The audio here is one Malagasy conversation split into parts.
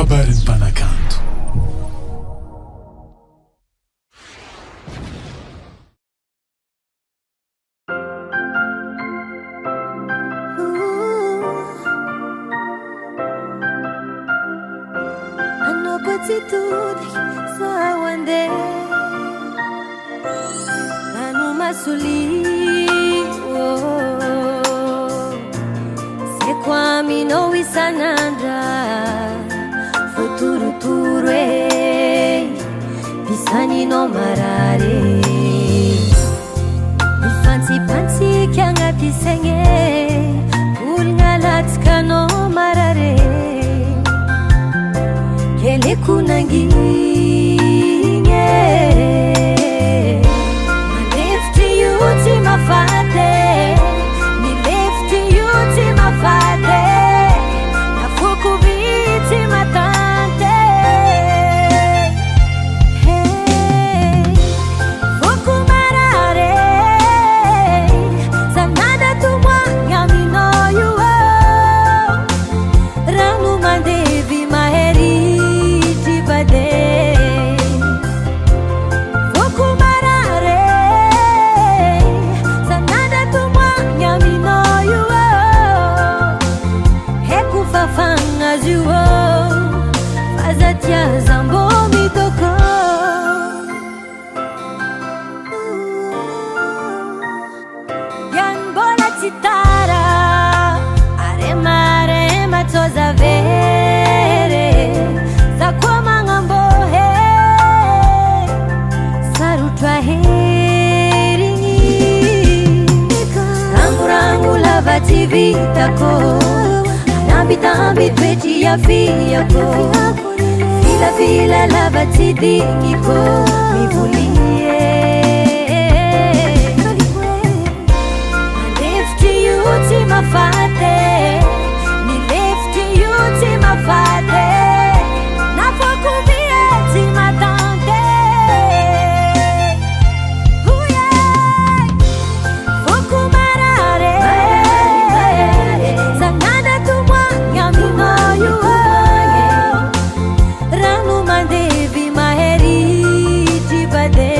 Kabarin Panakanto. Hanno constituti sawande Anu masuli Se kwami no isananda Futuru turwe Pisani no marare Ifansi kyanga pisenge Ulnga latka no marare Kele kunanginge I live to you to my father Me live to you to my father Na fuku viti matante Hey Fuku marare Sanada tumwa Yami no you Ranu mandevi maheri Zambo mitoko Yang bola citara Arema toza vere Zakwa mangambohe Sarutwa heringi Rangu lava TV tako Nabitambi tweti ya fiyako Fila lava tidingipo mivulie I live to you to my father Me live to you to my father Na fokuvie ti matante Foku marare Zanada tumwa Yami no you Ranu mandevi maheri jibade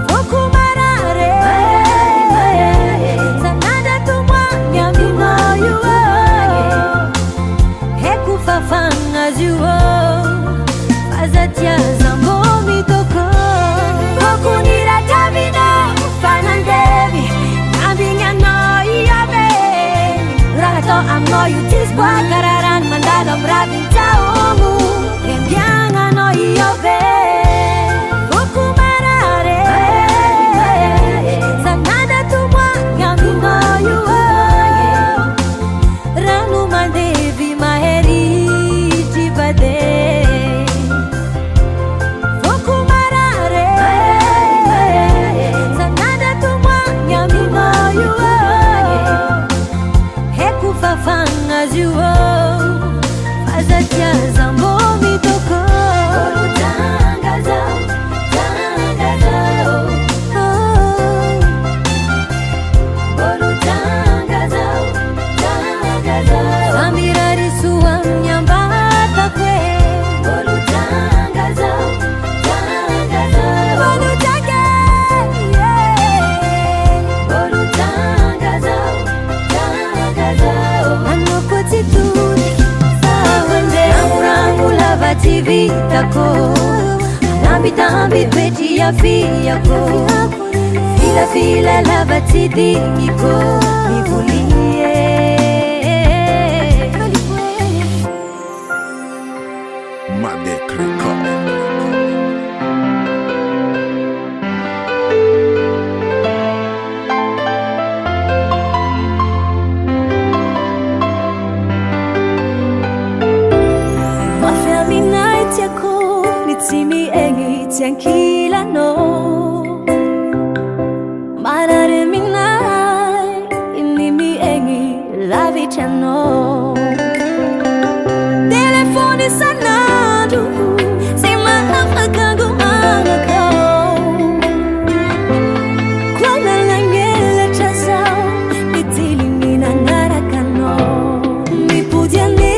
Foku marare Zanada tumwa Yami no you Heku fafanga juo Fazatia zambo mitoko Foku nira davina Fanandevi Nabinga no iabe Rato am no you tisbwa kararan mandalom rabin taomu Rembianga no iobe Foku marare Zanada tumwa Yami no you Ranu mandevi maheri jibade Foku marare Zanada tumwa Yami no you Heku fafanga juo Fazatia zambo mitoko Bolu tangazao Bolu tangazao Samirari suam nyambata kwe Bolu tangazao Bolu take Bolu tangazao Hanno kotituni Sawande Rangu lava TV tako Nabitambi tweti ya fiyako Fila lava tidingipo mivulie Madek Record. Nitsimi engi tiankila no Marare minai Inimi engi lavichano Telefoni sanadu Sema afakagu angako Kwa nalangele chasao Nitilingi na ngarakano Mipudiani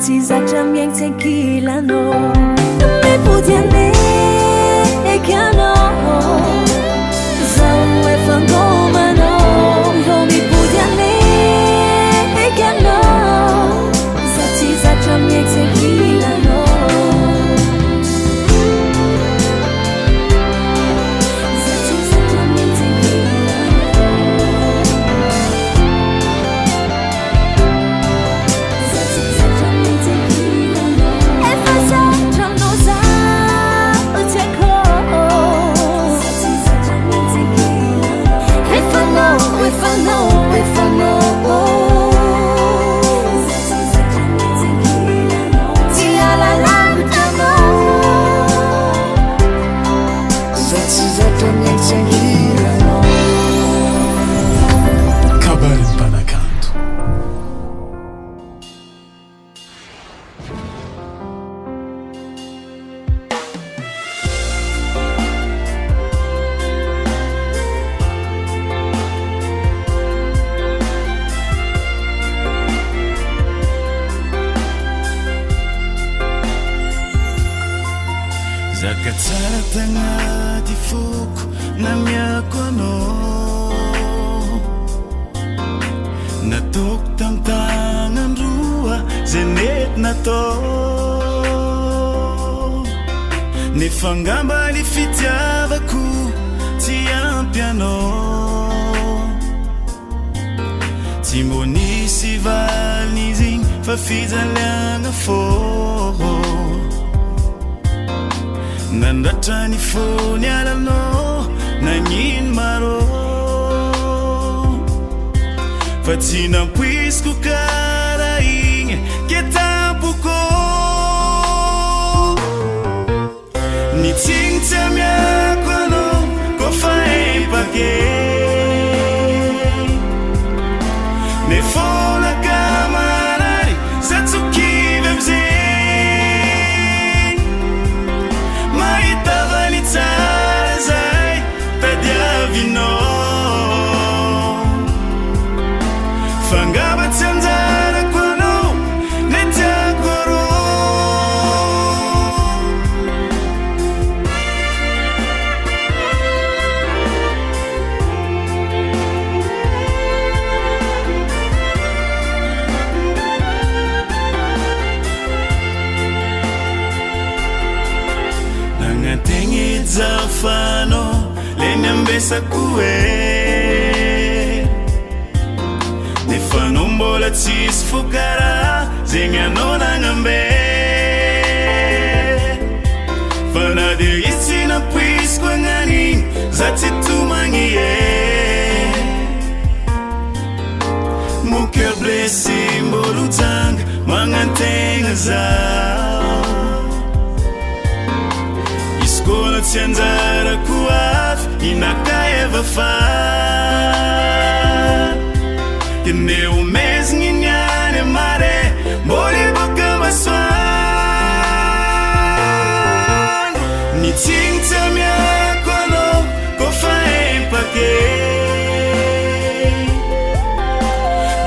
tsy zatra miaigny tsy ankilanao mipody aleky anao zaho efa ngomanao mbô mipody aleky anao za tsy zatra miaigny tsy ankilanao Zaka tsara tagnaty foko namiako anao nataoko tam tagnandroa zay nety natao nefa ngamba ny fitiavako tsy ampy anao tsy mbô nisy valinizy igny fa fijaliagna fô nandratra ny fony alanao nagnino marô fa tsy nampoisiko kara igny ke tampoko ny tsigny tsy amiako anao kofa empake ne fola kamarary za tsokivy amzay tsara zay tadiavinao fangaba tsy anjarako anao ne tiako rô nangategny zafano le niambesako nefa anao mbola tsisy fokara zegny anao nagnambe fa na de izy tsy nampoisiko agnanigny za tsy tomagny mon cœur blessé mbolo janga magnantegna zao iskôla tsy anjarako afy inaka eva fa kene omezigny niany amare mboly boka masoany ny tsigny tsy amiako anao kofa empake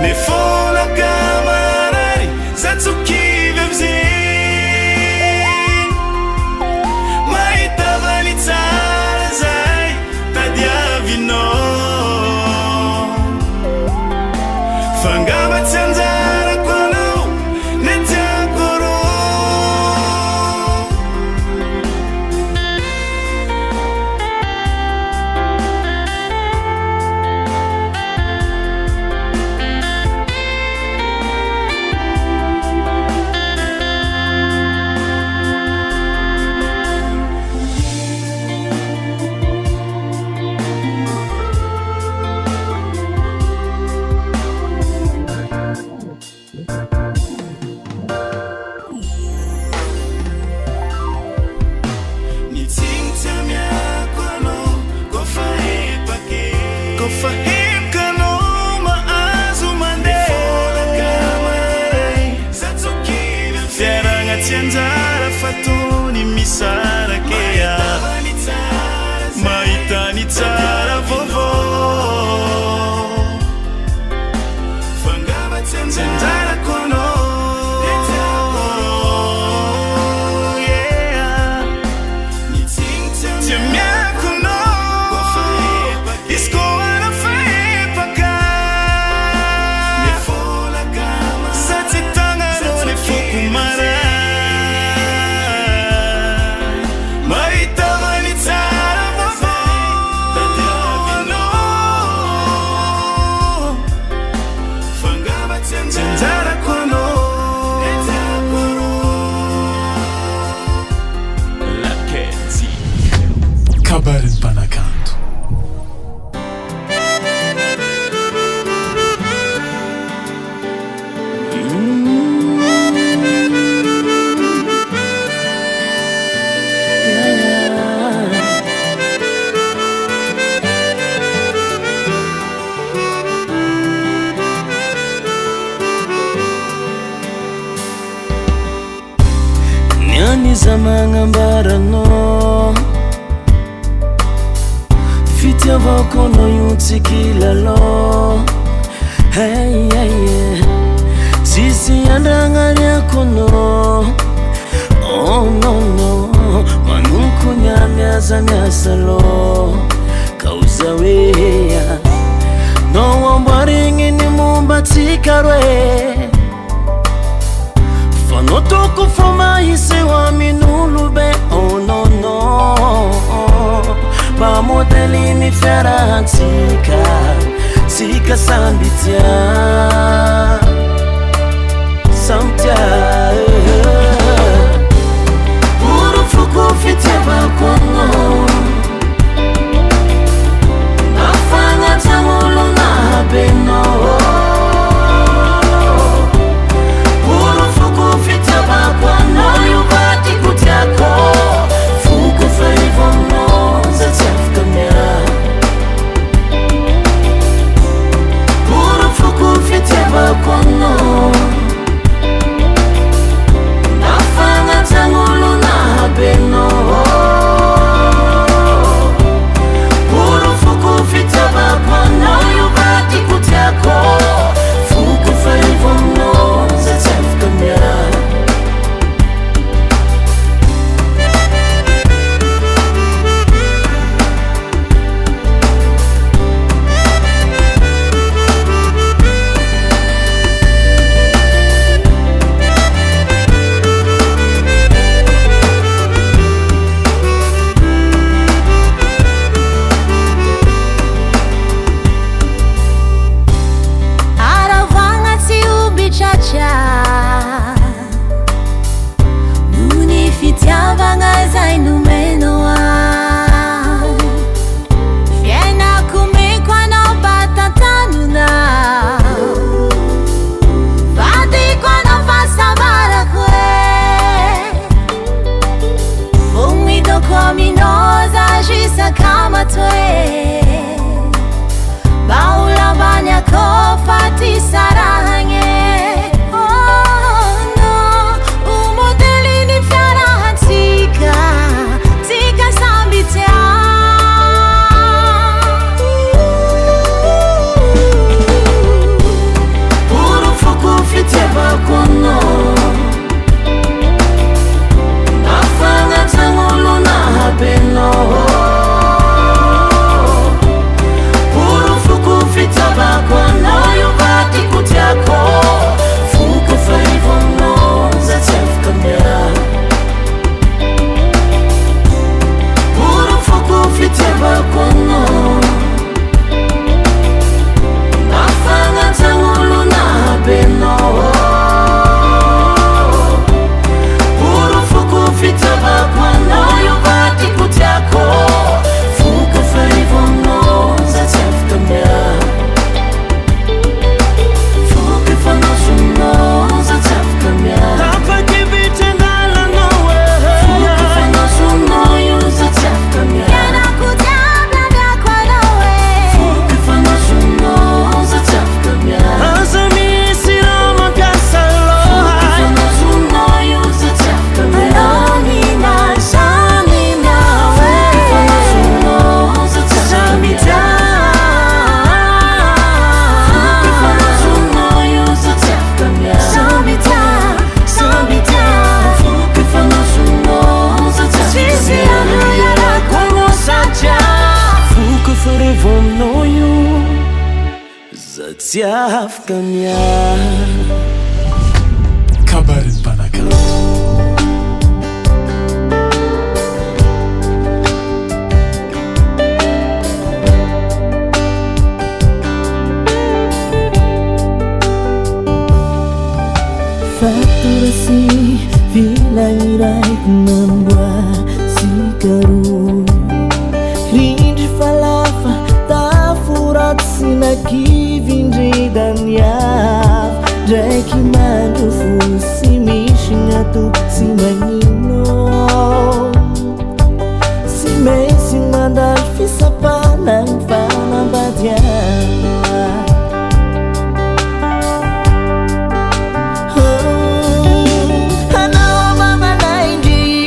ne fola kamarary za tsokivy amzay tsara zay tadiavinao fangaba tsy anjarako anao ne tiako rô Tianjara fatoni misarakeya mahitany tsara vovo fangaba tianjara kono iza magnambarano fitiavako anao io tsy kilalao. Hey, hey, yeah. Sisy andragnaniako anao. Oh no no, manoko nyamiaza miasalo kauza wea no ambarigny ny momba tsika roe fa no toko fo mahiseho amin'olobe. Oh no no, mba modely ny fiarahantsika tsika samby tia samy tia. Puro fuko fitiavako anao nafagna tagnolona habenao. Puro fuko fitiavako anao io vatiko tiako fuko farivanao za tsy afaka mia. Puro fuko fitiavako anao nafagna tagnolona habenao. Puro fuko fitiavako anao io vatiko tiako fuko farivanao za tsy afaka mia. Tsy afaka mia. Cabaret Panacanto. Faturasi vila iray membuat si karu Rindri falafa ta furat sinaki vindri dan yaf Dreki mandu fusi mishingatu si manino Si mesi mandal fisapa nang fana badyan Hana mama nainji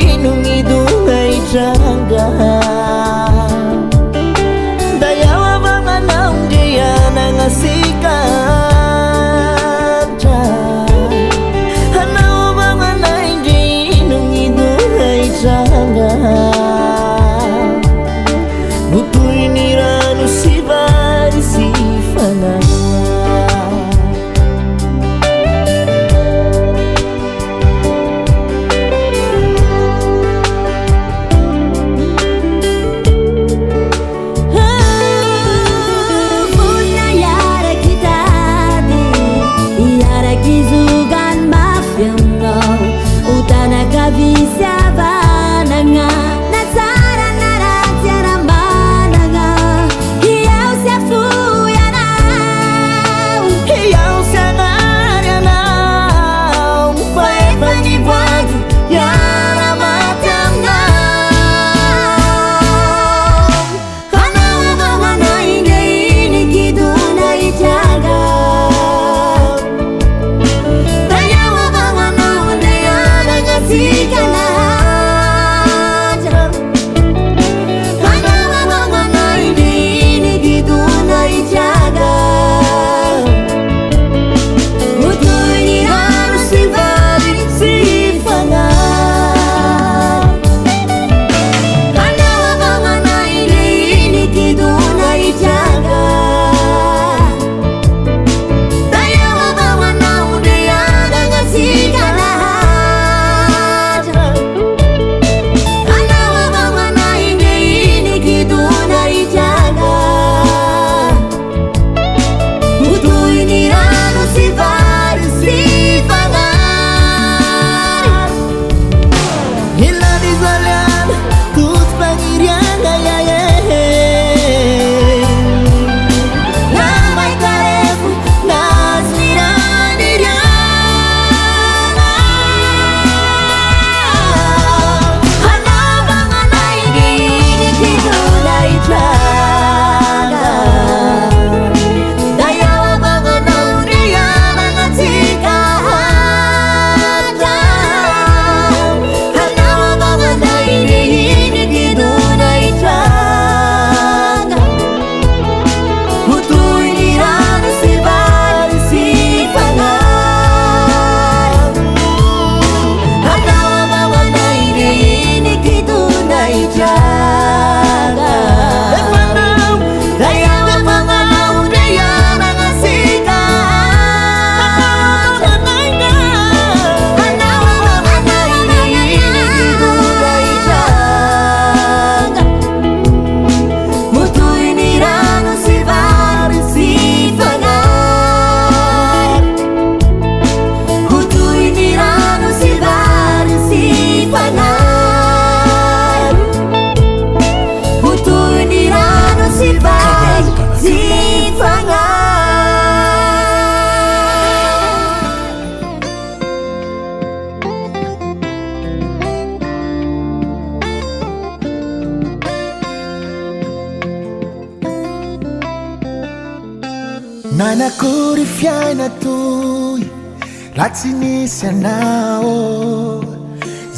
Manakory fiaina toy la tsy nisy anao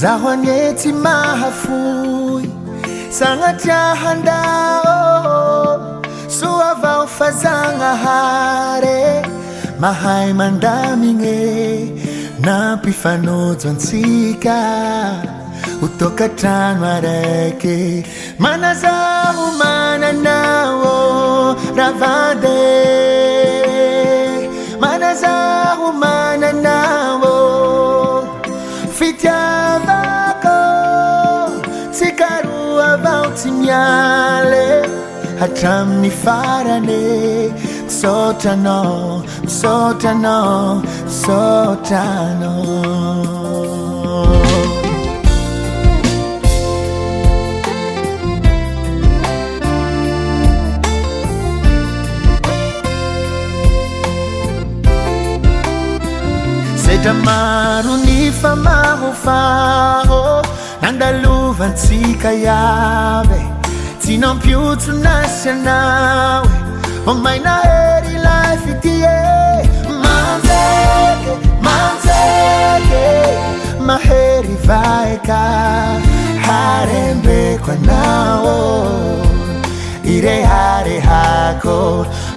zaho anetsy mahafoy sagnatria handao soa avao fa zagnahary mahay mandamigny nampifanojo antsika ho tokatrano araiky manazaho mananao ravande manazaho mananao fitiavako tsikaroa avao tsy miale hatramin'ny farany misotranao misotranao misotranao maro ny famahofao nandalovantsika yabe tsy nampiotso nasy anao omay nahery life tie manjeke manjeke mahery vaika harembeko anao irehahako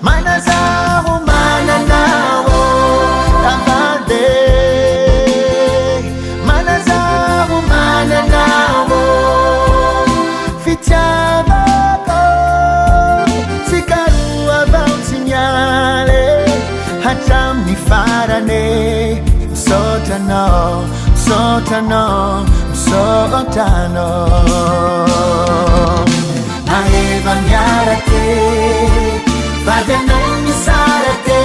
manazaho mananao ravande manazaho mananao fitiavako tsikaroa avao tsy miale hatramin'ny farany misotranao misotranao misotranao maheva miarake vady anao misarake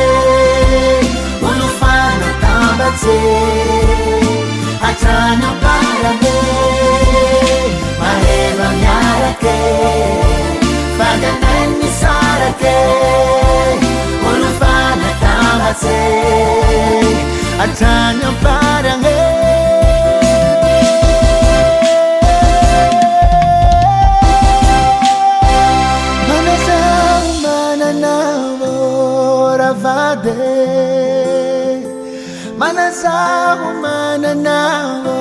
olofana tambatsy hatrany amparane maheva miarake vady anao misarake olofana tambatsy hatrany amparane manazaho mananao ravade manazaho mananao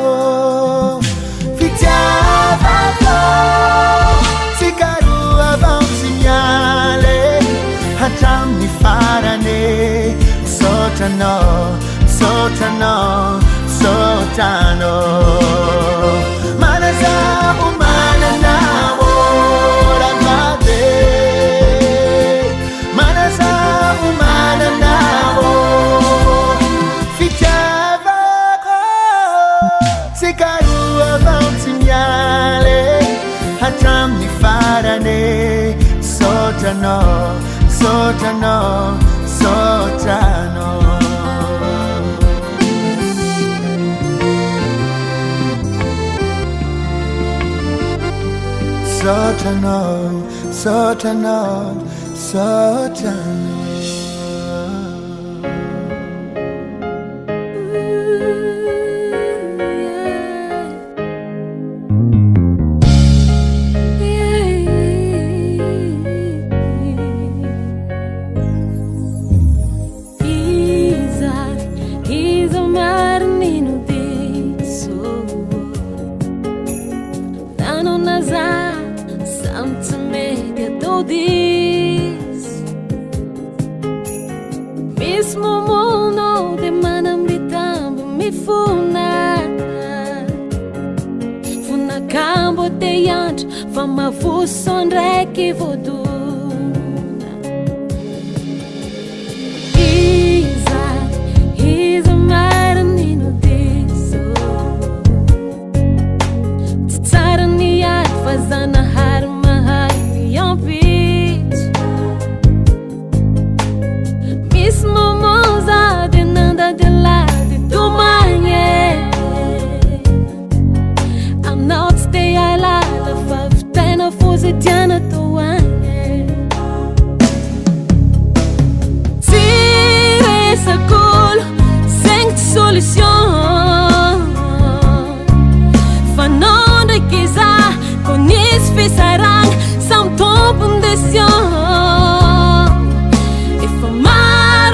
fitiavako tsikaroa avao tsy miale hatramin'ny farany misotranao misotranao misotranao manazaho mananao ravade manazaho mananao fitiavako tsikaroa avao tsy miale hatramin'ny farany misotranao misotranao misotranao misotranao misotranao misotranao Mesmo mundo de manambitambo me funa Funa cambo te yant Fama fuson reki voduna He's a maranino disso Tsarani yat fazana harma hai yampi Mesmo moza de nanda de lado do manhã I'm not stay I love of ten of us etiana to one Tira essa cor sem solução Fanonda quiser conhece fesarang sam topo decisão E famar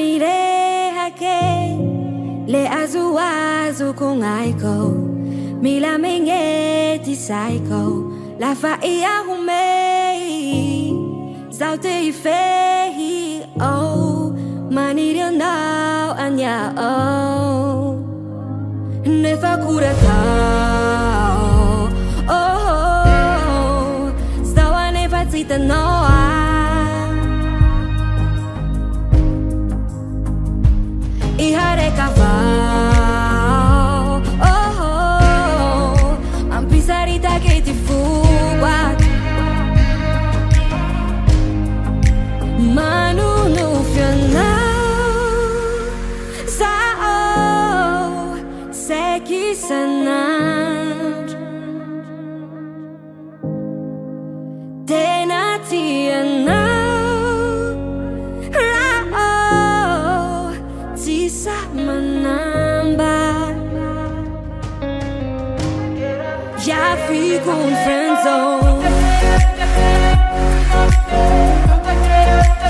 manirehake le azuazu kung aiko mila mengeti saiko la faia humei zaute ifehi oh manirio now anya oh nefa kuratao oh stawa nefa tita noa ihare kavao oh ampisarita que te fuga manu no final sao seki sanat tenati menambah ya fico friendzone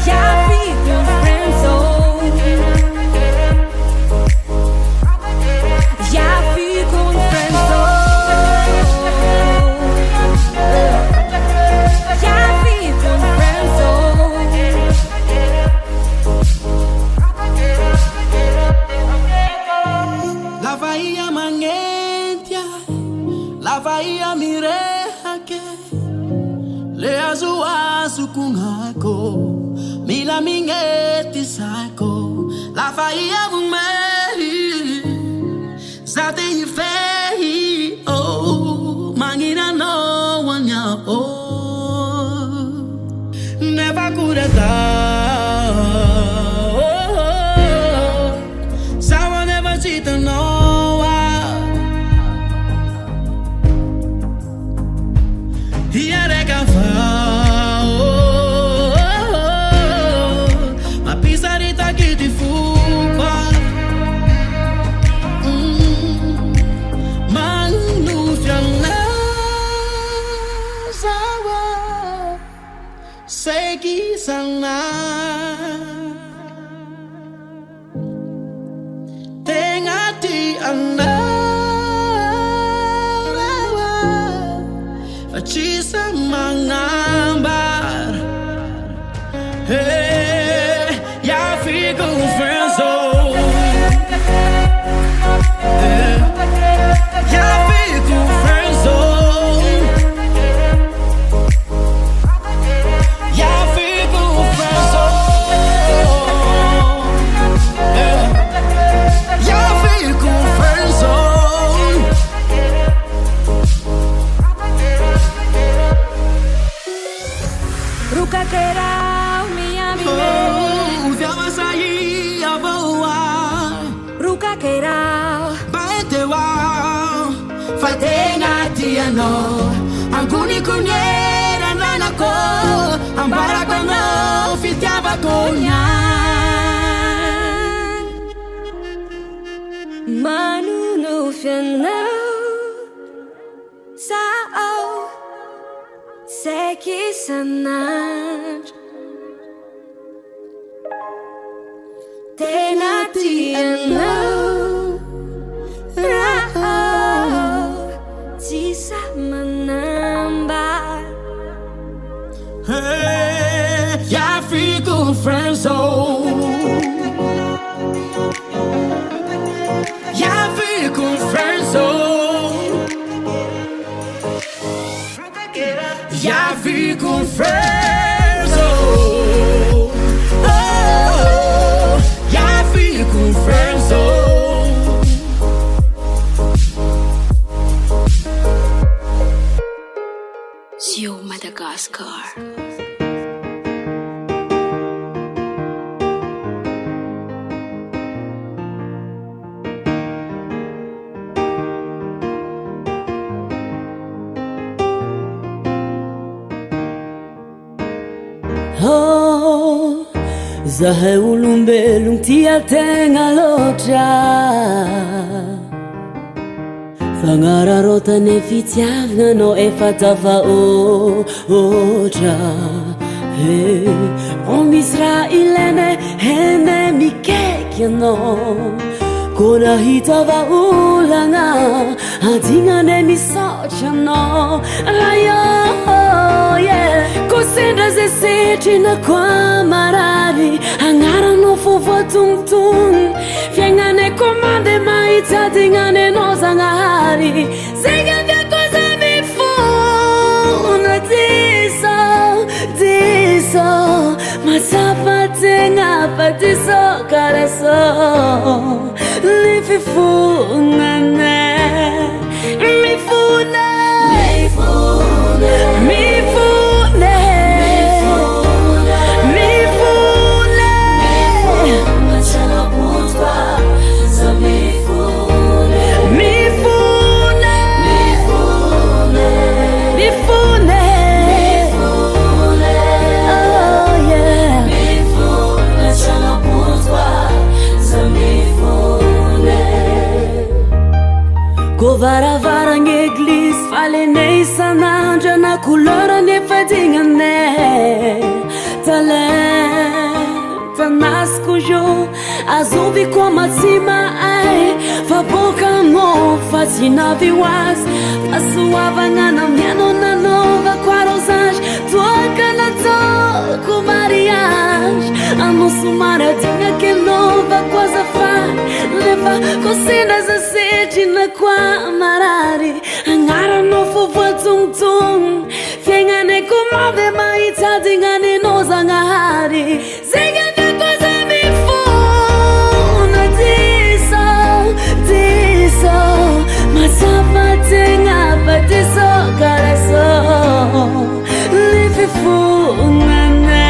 ya fico friendzone ya fico friendzone ya fico friendzone La bahía mangentia, la bahía mirehake, le azuazu kungako, mila mingeti sako, la bahía bumeli, zate ifehi, oh, mangina no wanya, oh, never could have Seki sana tengati anda facisa mangambar hey ya fico friendzone hey ya fico friendzone ya fico friendzone ya fico friendzone ruka kerau miami Usiama sayi aboa ruka kerau baetewa fatenga tiano anguni kunyera nanako ambara kono fitiava konya manu no final sao seki sanat tenati sisa menambah hey ya fico friendzone ya fico friendzone ya fico friendzone oh ya fico friendzone Zio Madagascar. Oh, zahe ulumbe lungtia tenga lotra Fangara rota ne fitiavna no e fatava otra Om Israelene hene mikekyanao Kona hitava ulanga Adingane misochano Ayo, yeah Kusenda zeseti na kwa marari Angara no fuva tung tung Fiengane komande maita dingane no zangari Zega vya koza mifuna Diso Matapa tenga patiso karaso Lififungane Mifune Vara ng'eglis falenei sanandra na couleur nefa dignane talenta nasco jo azubi como acima ai fa boca mo fascina viwas asuava na minha nona nova quarosage toca na toco mariage a nosso maradinha que nova coisa faz leva cocinas a sede na qua marari angara no fuva tung tung fiengane kumave maita dingane no zangari zega vya koza mifuna diso matapa tenga patiso karaso lififungane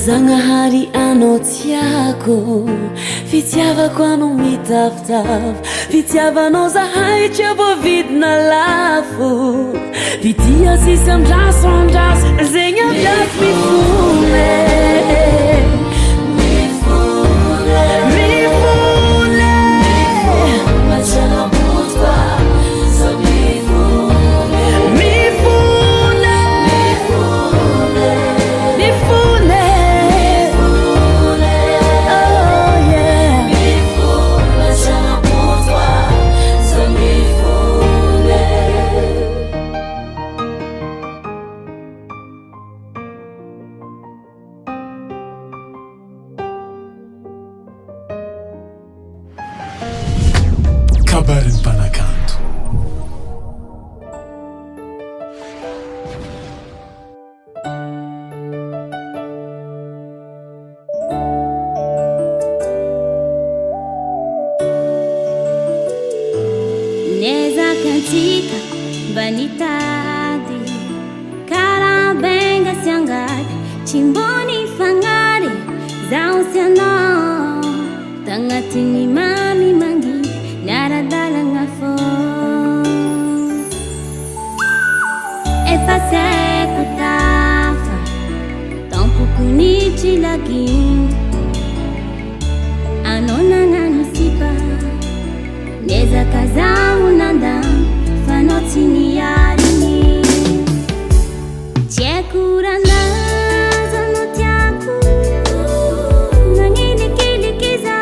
Zanga hari anot yako Fitiava quando mi taf Fitiava nos a haitia vid na lafu Fitia si samjas Zenha vyak mi fume Kabarin Panacanto. Nessa cantica, vanidade Carabenga siangari Chimboni fangari Zausiano Tangatini mami mangi Naradala nga fo E fa seco tafa Tampuku nichi lagi Anona nanisipa Neza kaza unanda Fanotini yarini Chekurana Zanotiaku Nangini kilikiza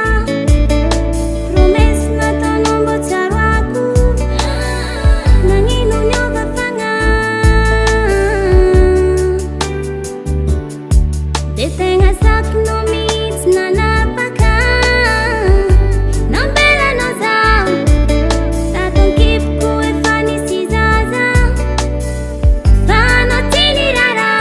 Fanotini rara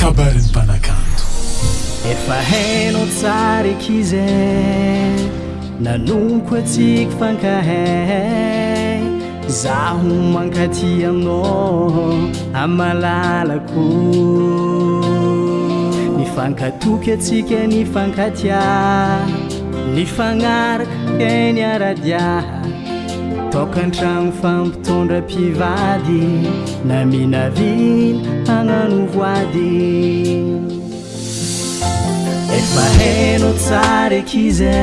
kabarin'ny mpanakanto efa hainao tsara ekize nanomiko atsika fankahay zaho mankaty aminao amalalako nifankatoky atsika nifankatya nifagnaraka eny aradia tokantragno fampitondra mpivady na minaviny hagnano voady efa hainao tsara ekize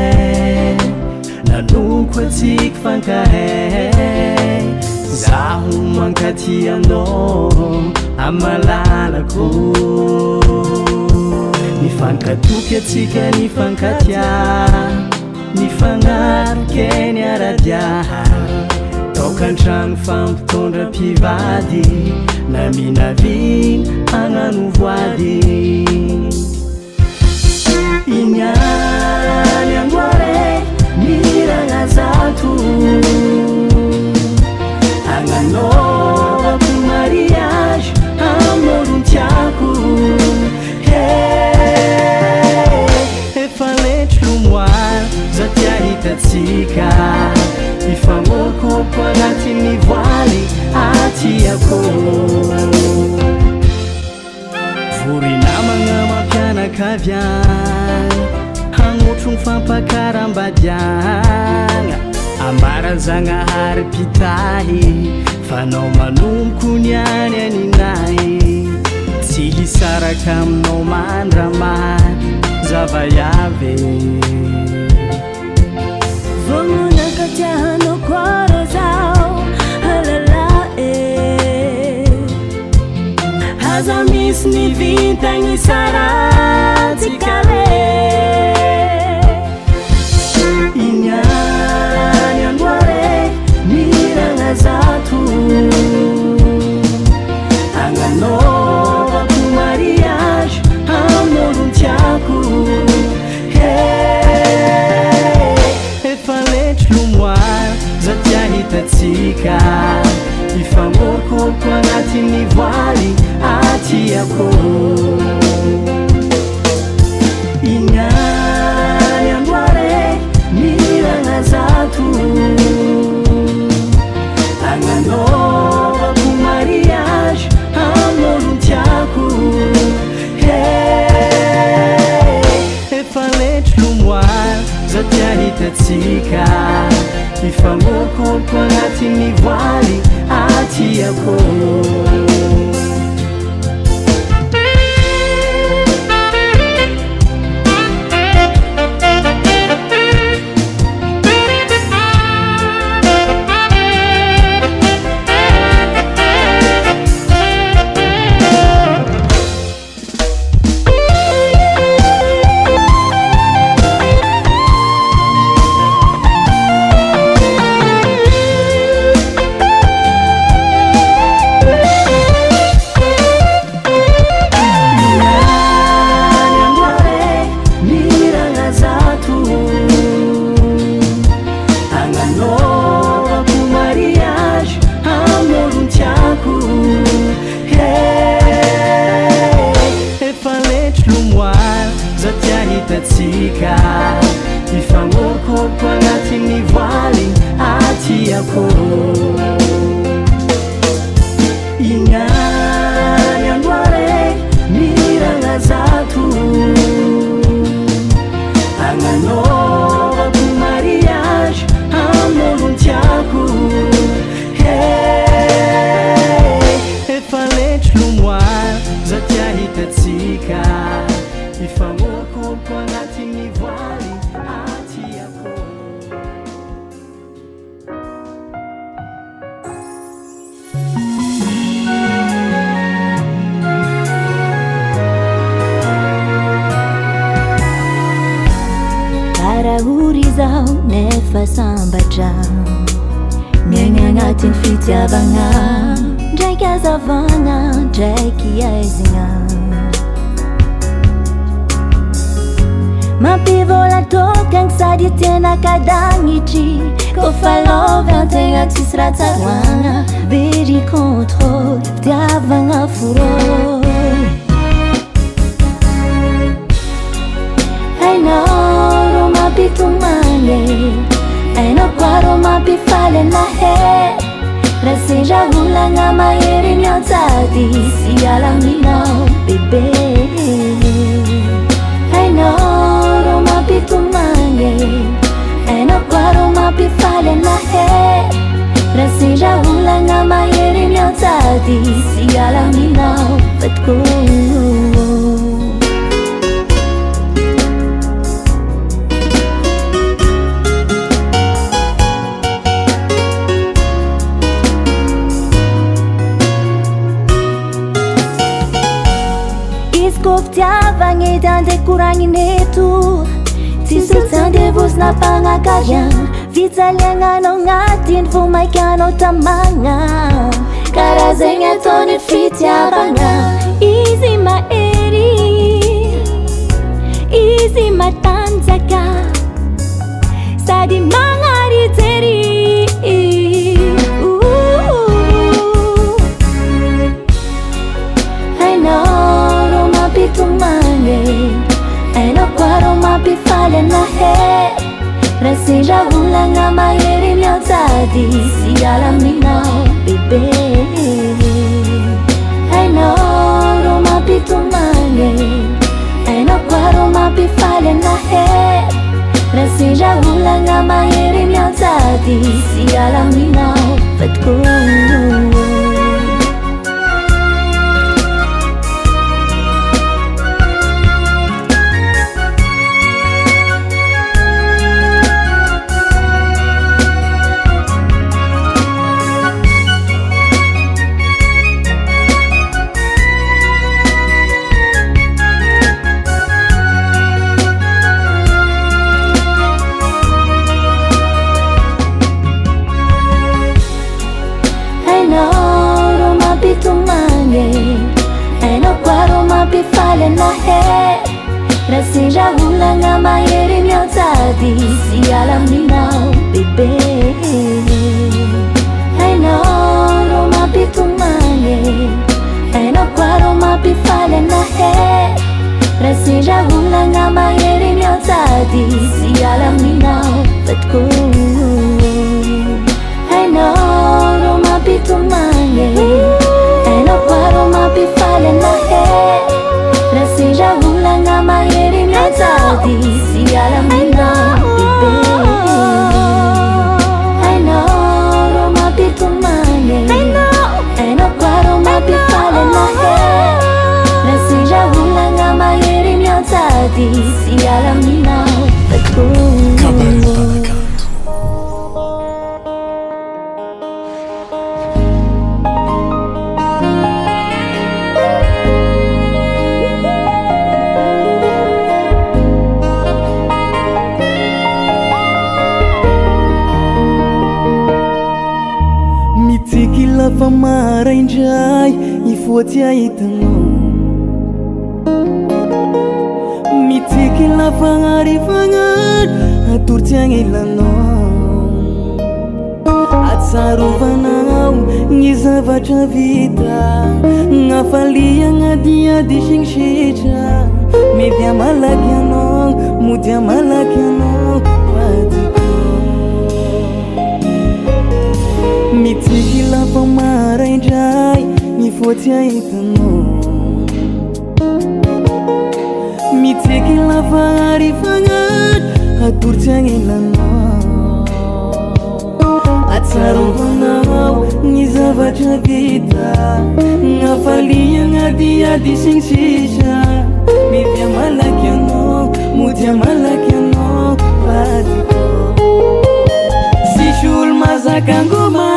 nanomiko atsika fankahay zaho mankaty aminao amalalako nifankatoky atsika nifankatya nifagnaraka eny aradia tokantragno fampitondra mpivady na minaviny hagnano voady inyany angoare miragna zato hagnanaovako mariage amin'olon tiako efa letry lomoara za tia hitatsika ifamokoko agnatin'ny voaly atiako vorinamagna mampianakaviany hagnotro ny fampakarambadiagna ambarazanahary pitahy fanao manomoko niany aninahy tsy hisaraka aminao mandramaty zavayave vomonakatiahanao koa zao halala haza misy nivintagny saratsikale inyany andoare miragna zato hagnanaovako mariage amin'olon tiako efa letry lomoara za tia hitatsika ifamokoko agnatin'ny voaly atiako inyany andoare miragna zato hagnanaovako mariage amin'olon tiako efa letry lomoara za tia hitatsika ifamokoko agnatin'ny voaly atiako ifamokoko agnatin'ny voaly atiako inyany andoare miragna zato hagnanaovako mariage amin'olon tiako efa letry lomoara za tia hitatsika ifamokoko agnatin'ny voaly atiako karahory zao nefa sambatra miaigny agnatin'ny fitiavagna ndraiky azavagna ndraiky aizigna mampivola tokagny sady tena kadagnitry kofa lovy antegna tsisy ratsaroagna very contrôle fitiavagna furô ulanga mahery miantsady sy alaminao bebe. Hainao ro mampitomange, hainao koa ro mampifaly anahe. Raha sendra olagna mahery miantsady sy alaminao vadiko. Fitiavagny edy andeha koragniny eto, tsisy tandevosina mpagnakariagna. Fijaliagnanao agnatiny vo maiky anao tamagna, karaha zegny ataony fitiavagna. Izy mahery, izy matanjaka, sady magnarijery. Tumange, hainao koa ro mampifaly anahe. Raha sendra olagna mahery miantsady sy alaminao bebe. Hainao ro mampitomange, hainao koa ro mampifaly anahe. Raha sendra olagna mahery miantsady sy alaminao vadiko. Hainao koa ro mampifaly anahe. Raha sendra olagna mahery miantsady sy alaminao bebe. Hainao ro mampitomange, hainao koa ro mampifaly anahe. Raha sendra olagna mahery miantsady sy alaminao vadiko. Hainao ro mampitomange, hainao koa ro mampifaly anahe. Raha sendra olagna mahery miantsady sy alaminao bebe. Hainao ro mampitomange, hainao koa ro mampifaly anahe. Raha sendra olagna mahery miantsady sy alaminao vadiko. Kabarin Panakanto. Lafa maraindray ifoty ahitanao, mitiky lafa harivagna atorty agnilanao. Atsarovanao ny zavatra vita, gn'afaliagna diady signisitra. Mevy amalaky anao, mody amalaky anao vadiko. Mitiky lafa maraindray mifoty ahitanao, mitiky lafa harivagna atorty agnilanao. Atsarovanao ny zavatra vita, gn'afaliagna diady signisitra. Mevy amalaky anao, mody amalaky anao vadiko. Sisy olo mazaka angomana,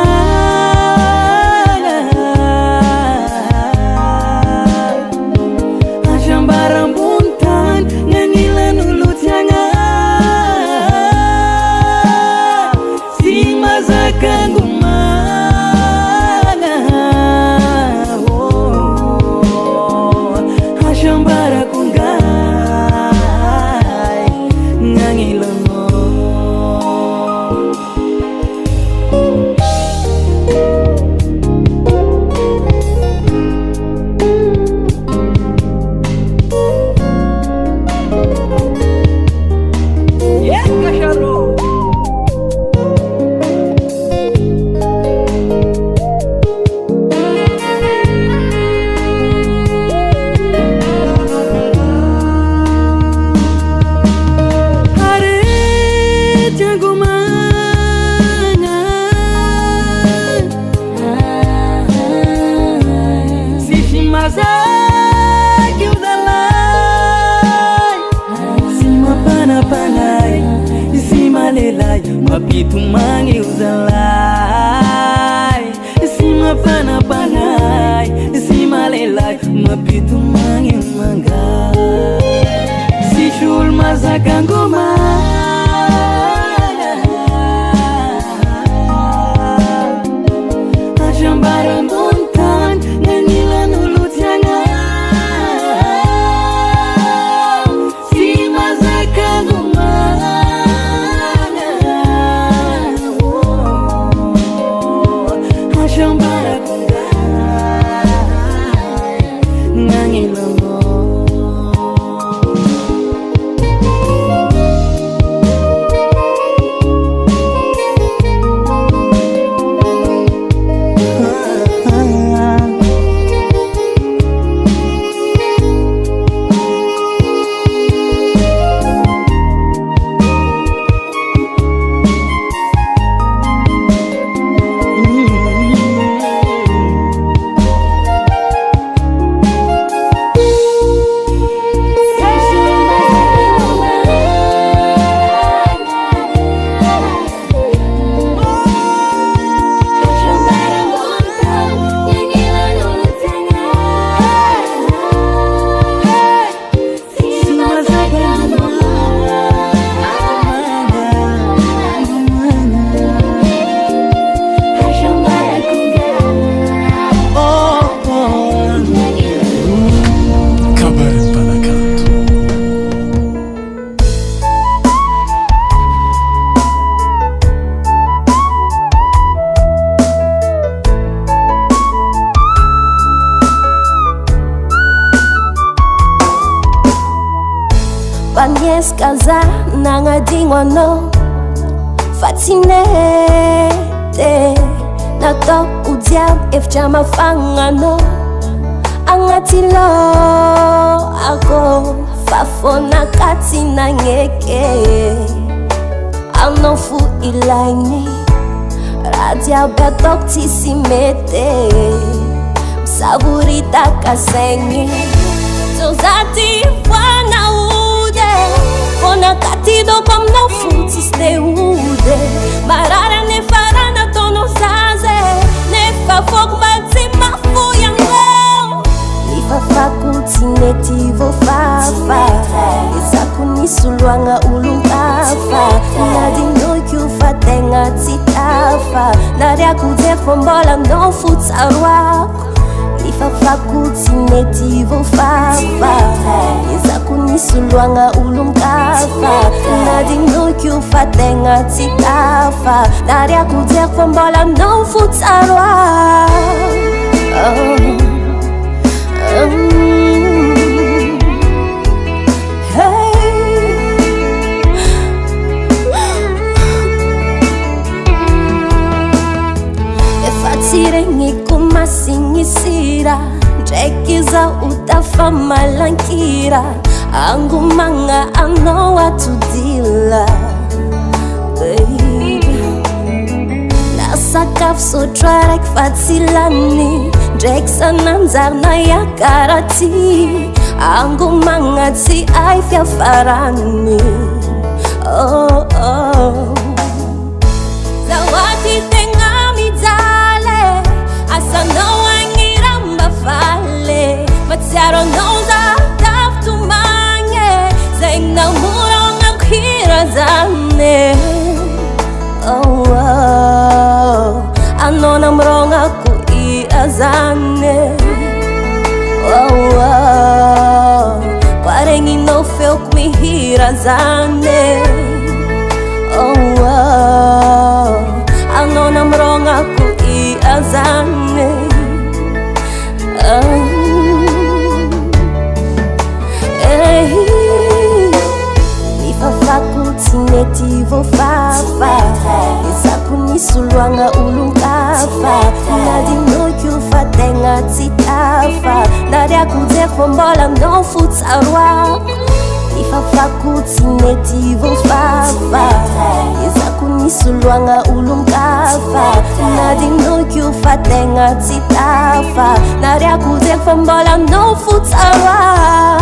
asambara ambony tany gn'anilan'olo tiagna. Sy mazaka angomana, asambarako ngay gn'anilanao. mapito mangiuzalay si mapanapanay si malelay mapito mangimangay si shul mazakangoma ajambara montan nganila nulutyanga si mazakangoma ajambara nganila Kabaret Balakan. Panyes kaza nangadingwano Fatinete Nato udiam efcha mafangano Angatilo ako Fafona kati nangeke Anofu ilaini Radia batok tisimete Saburita kasengi Zozati wana ude Kona katido kom no futi ste ude Marara ne farana tono zaze Ne fafok bati mafu yango Ifa fakuti netivo fafa Isaku nisulwanga ulungafa Nadi no kyufa tenga titafa Nadi akude fombola no futarwako Ifa fakuti netivo fafa Isaku nisulwanga ulungafa Nadi no kyufa tenga titafa Nadi akude fombola no futarwako Efatsirengi kumasingisira Drekiza utafa malankira Angumanga ano watudila Nasakaf so trarek fatsilani Drek sananzar na yakarati Angumanga ti aifya farani Oh oh Zawati tenga midale Asano angiramba fale Matsaro noza taftumanye Zaina murong akhira zane Oh oh Ano namrong aku iazane Oh oh Quarengi no feu kumihira zane Oh oh Ano namrong aku iazane Ifa fakuti netivo fafa Isaku nisulwanga ulungafa Nadi no kyufa tenga titafa Nadi akude fombola no futarwako Ifa fakuti netivo fafa Isaku nisulwanga ulungafa Nadi no kyufa tenga titafa Nadi akude fombola no futarwako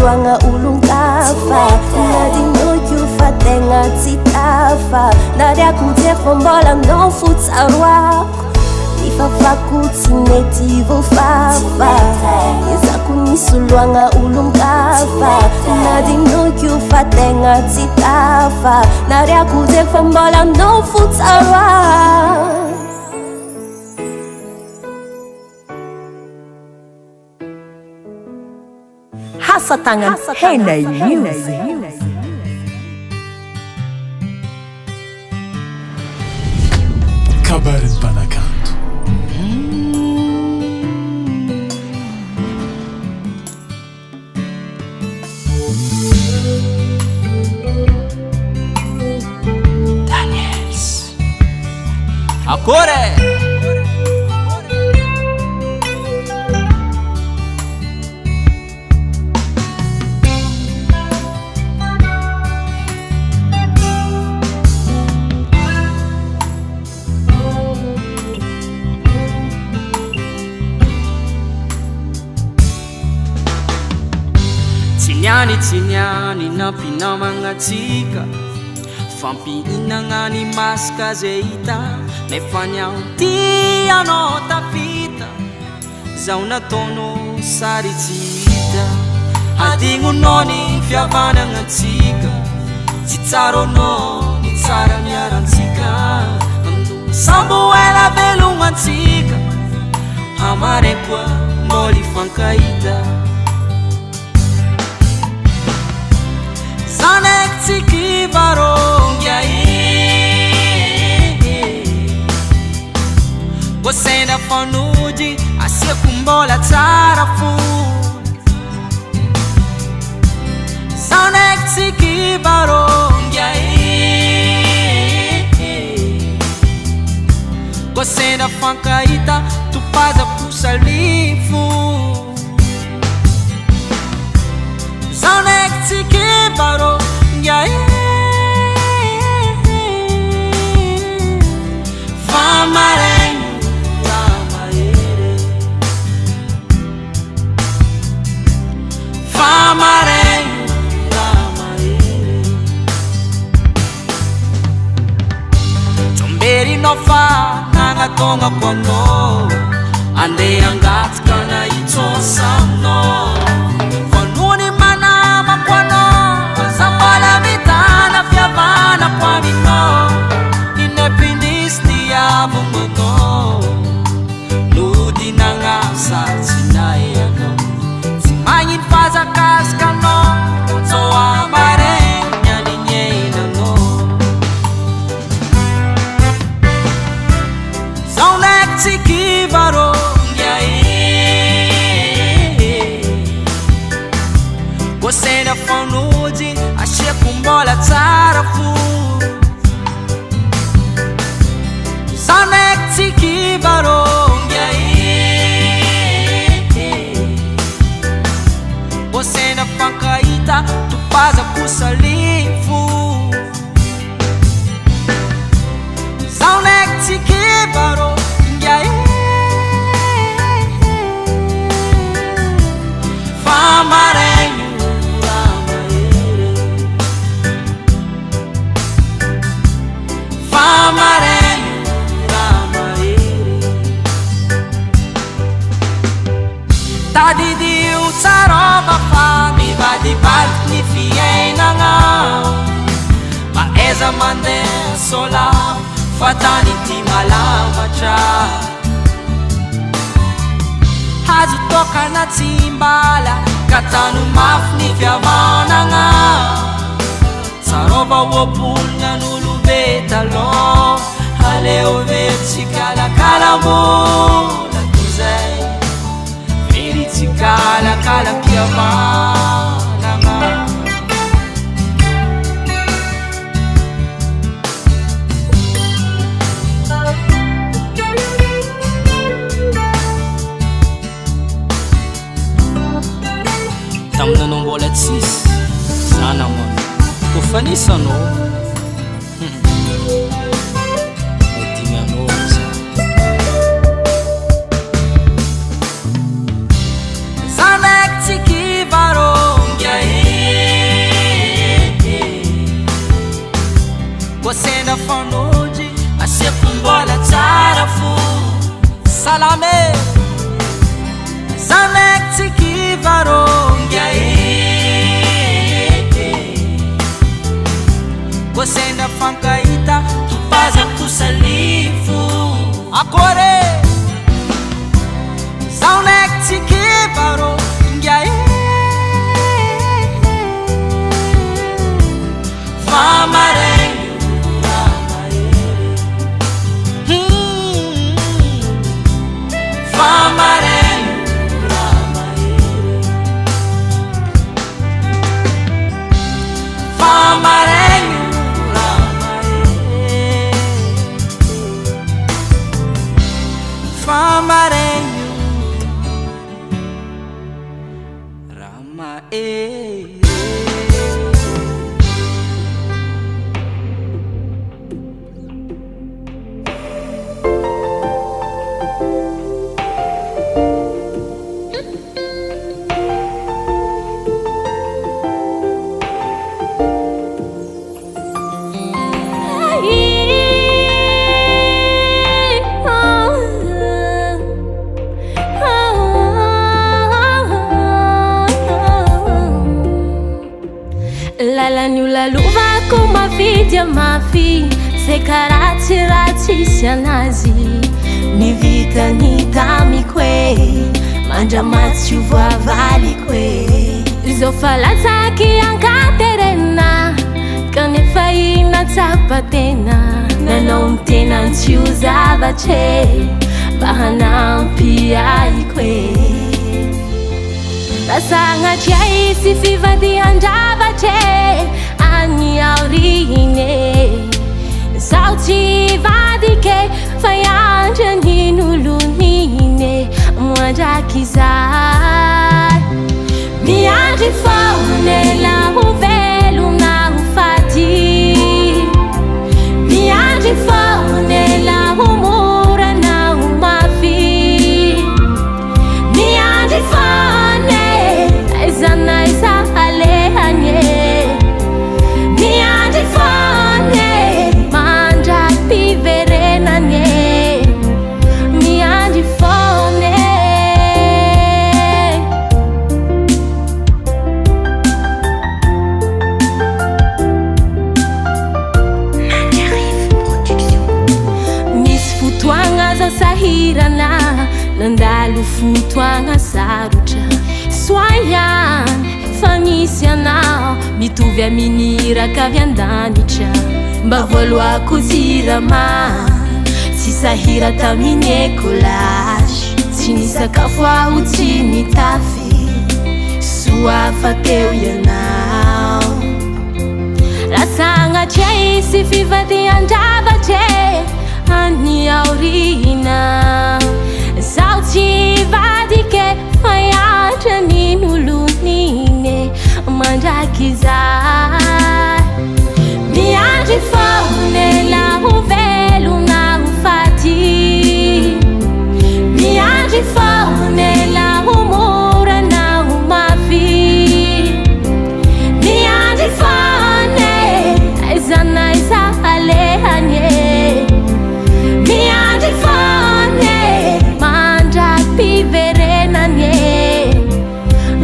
soloagna olon-kafa na dinoiko fa tegna tsy tafa nariako jery fa mbola anao fotsaroako ifafako tsy mety voafafa izako ny soloagna olon-kafa na dinoiko fa tegna tsy tafa nariako jery fa mbola anao fotsaroako Hasatangan Henay Music. Kabaret Panakanto. Daniels Akore Tsiniany nampinamagnatsika fampihinagna ny masaka zay hita nefa niao tianao tafita zaho nataonao sary tsy hita adigninao ny fihavanagnatsika tsy tsaranao ny tsara miarantsika andoha sambo ela velognatsika amare koa mboly fankahita Zanek tsiki varongya Wasena fanuji asiaku mbola tsara fony Zanek tsiki varongya Wasena fankahita tupaza kusalifu Zanek tsiki varongya Famarengu Ramaere Famarengu Ramaere Tomberi no fa nanga tonga kono ande angatka na itosano Fanuni mana makono Sambala vitana fiavana kwa mino Inepinisti ya vumuno Ludi nanga sartsinae ano Simangin faza kaskano So amare nyaninye nano Zaunek tsiki varo Você na fanuji achei kumbola tsara fu Zanek tsiki varongya Você na fankaita tupaza kusalifu Zanek tsiki varongya Famarengu Famarengu Ramaere Tadidiu tsarova fa mivadivadiky ny fiainagna Maeza mandeha sola fa tany ty malamatra Hazo tokana tsy mbala ka tano mafy ny fihavanagna Sarova uopulnya nulu betalo Haleo vertikala kalamona kuzay Vertikala kalakiavananga Tamna mbola tsisy sana mano Kofa nisanao Medinganao Zanek tsiki varongya akore zaho ndraiky tsy kiva rô inga fa maraigny fa maraigny fa maraigny Famarenho Rama Lalovako mavidy mafy se karatsiratsy sy anazy nivitany tamiko e mandramatsy ho voavaliko e zao fa latsaky ankaterena kanefa inatsapatena nanao mitena tsy ho zavatry mba hanampy aiko e Rasagnatry ay sy fivadihan-javatre any aorine Zaho tsy vadike fa iandrany nolonine Mandraky zay miandry foane la ho velona ho faty Miandry foane la ho mora na ho mafy Miandry foane Zanaiza alehanye Miandry foane mandraky verenanye Miandry foane Misy fotoagna za sahirana Nandalo fotoagna sarotra Soiany fa misy anao mitovy amin'iraka avy an-danitra mba voaloako zirama tsy sahira tamin'ny écolage tsy nisakafo aho tsy nitafy soa fa teo ianao rasagnatry ay sy fivadihan-javatre any aorina zaho tsy vadike fa iandrany nolonine mandraky zay miandry foane la ho velona ho faty miandry foane la ho mora na ho mafy miandry foane aizanaiza alehanye miandry foane mandraky verenanye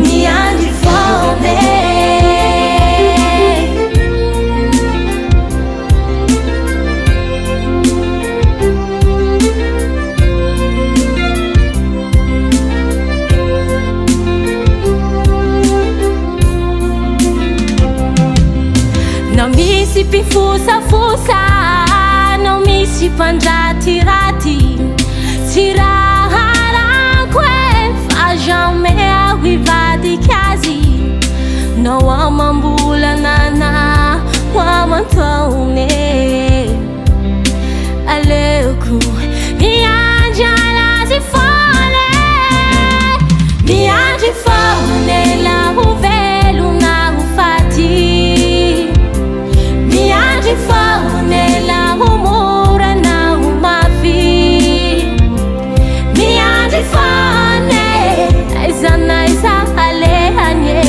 miandry foane Não misy mpifosafosa Não misy mpandratirati Tsy raha rako e fa jamais aho hivadiky azy Não amambolanana ho amantaone Aleoko miandry anazy foane Miandry foane la ho velona ho faty Miandry foane la ho mora na ho mafy Miandry foane aizanaiza alehanye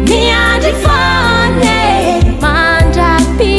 Miandry foane mandraky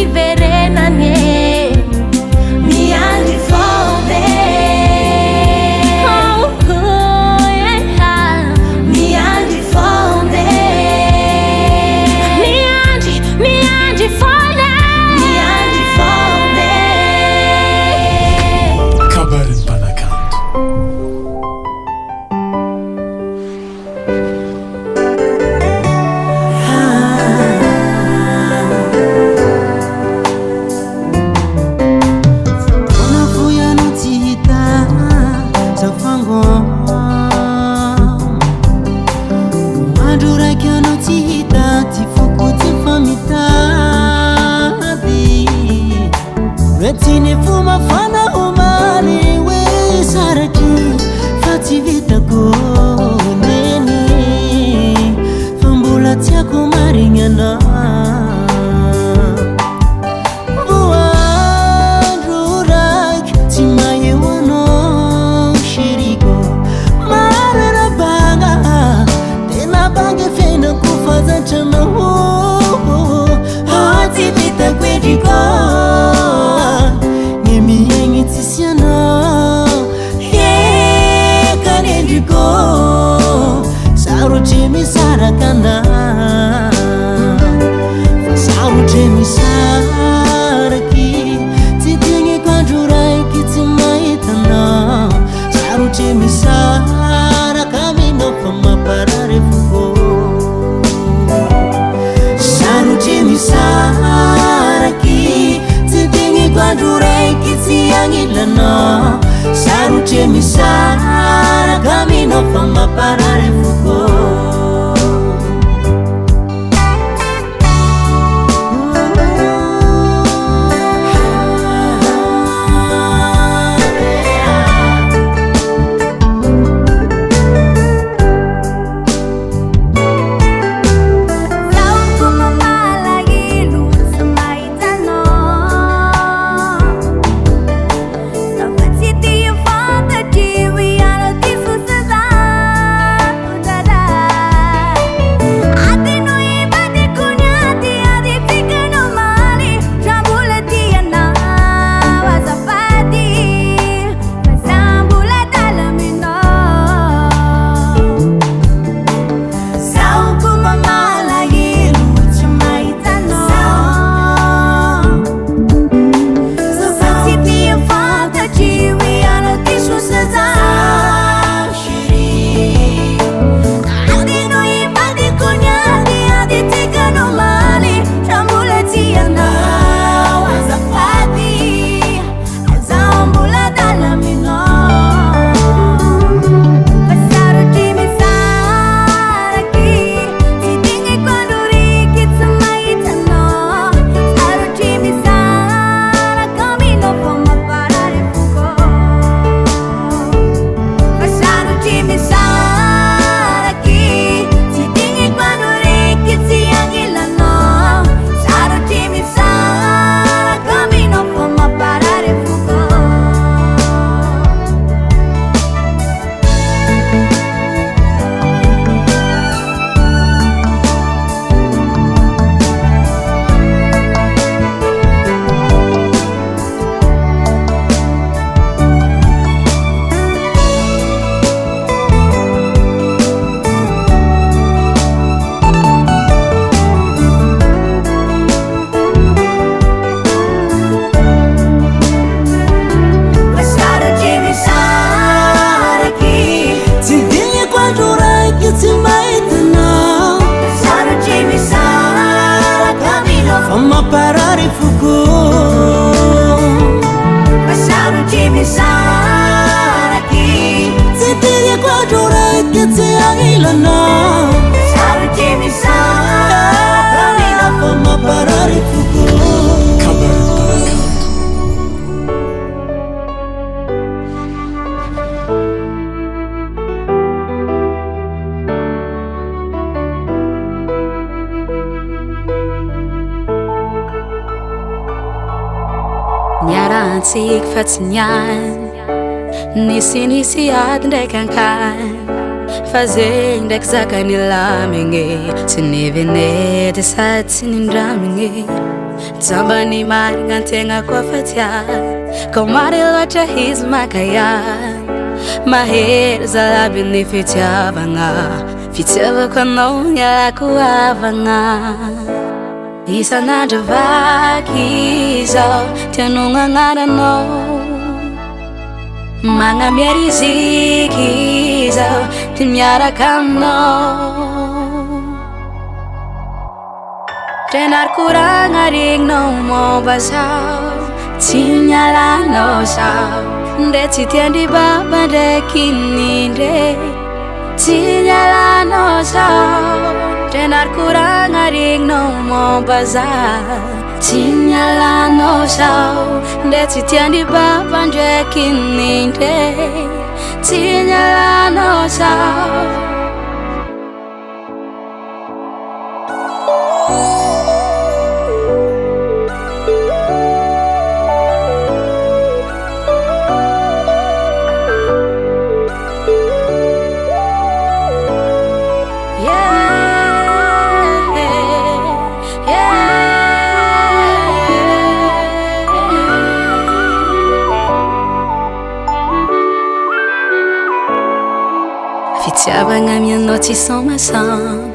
Sini fuma fana umani we saraki Fati vitako neni Fambula tiako marinyana Buandrurak Timaye wano shiriko Marana banga Tena banga fena kufaza chana Hati vita kwejiko Ngemi yengi tisiana Ye kanendiko Saru jimi sarakana Saru jimi saraki Titingi kwa jurai kitimaitana Saru jimi sarakami no fama parare fuko Saru jimi saraki Titingi kwa jurai kitiangilana Saru jimi sarakami no fama parare fuko Nyarantsik fatsinyan Nisi-nisiat ndekankan Fazeng dek zakanilamenge Tinivine desat sinindramenge Tambani maringan tenga kwa fatya Komari locha his makaya Mahir zalabini fitya vanga Fitya kwa nonya kuwa vanga Isa na javakizo Tianunga ngada no Mga miarizikizo Timyara kano Tenar kurang aring no mo basaw Tinyala no saw De titian di baba de kini de Tinyala no saw Tenar kurang aring no mo bazar Tinyala no sao de titiandi baba nje kininde Tinyala no sao Fitiavagna minha noite somação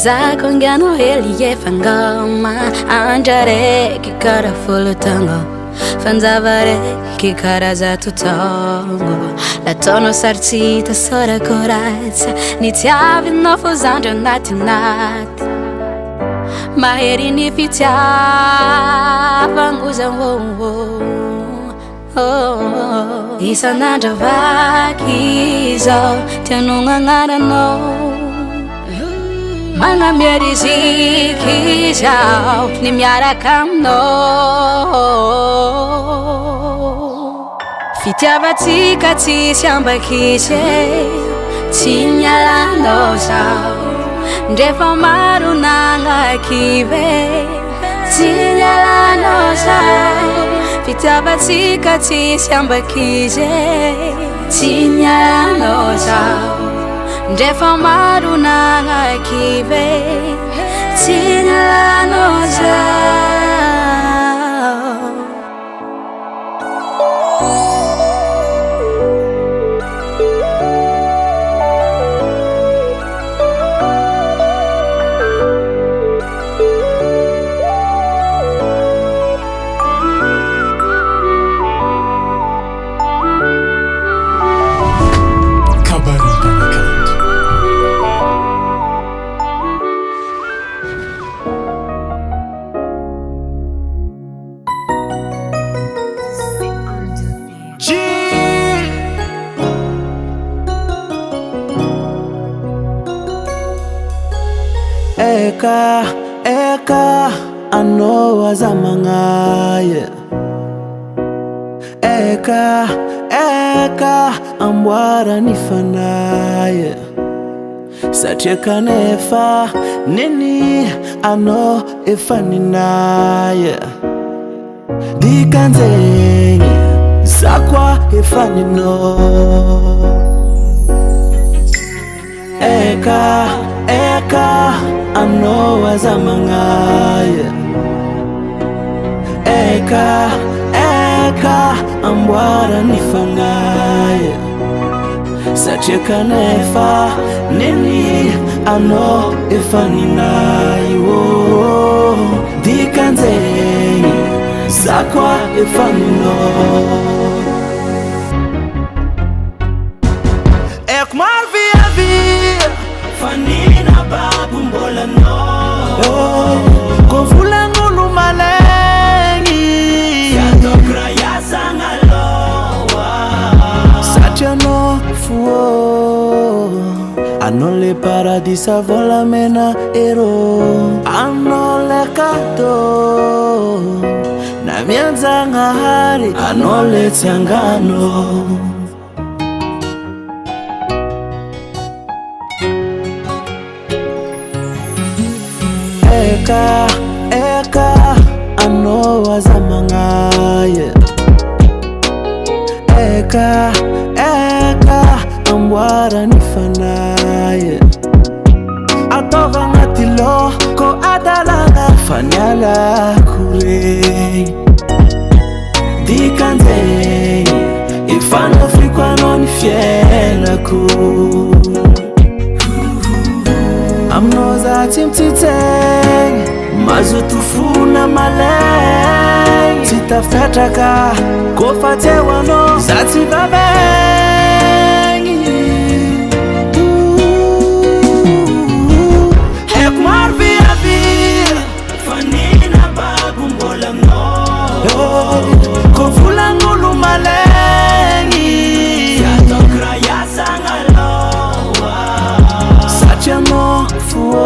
Zako ngano heli fangama Anjare ki kara fulu tango Fanzavare ki kara za tutongo La tono sarcita sora corazza Nitiavi no fusando nati nati Maheri ni fitiava nguza Isa nanda vakizo Tianunga ngara no Manga mia riziki zao Ni miara kamno Fitiava tika ti siamba kise Tinyala no zao Ndefa maru nanga kive Tinyala no zao Fitiava tika ti siamba kise Tinyala no zao Ndefa maru nanga kive Tinyala no zao Eka, ano azamangaye Eka, ambwara nifanaye Sacheka nefa, nini, ano efaninaye Dikanzenye, zakwa efanino Eka, ano azamangaye Eka, ambwara nifanaye Sacheka nefa, nini, ano efaninaye Dikanzenye, zakwa efanino Ekmar via Fanina babu mbola no Kovula ngulu malengi Yatokra ya sangaloa Sacha no fuo Anole paradisa vola mena ero Anole kato Na mianza ngahari Anole tangano Eka, ano azamangaye Eka, ambwara nifanaye Atova ngatilo, ko adalanga Fanyala kure Dikanze, ifano frikwano nifiela ku Amnoza timtiteng Mazutufuna maleng Titafetaka Kofate wano Zati babengi Ekmar via via Fanina babu mbola no Kofula ngulu malengi Yatokra ya sangaloa Sacha no fuo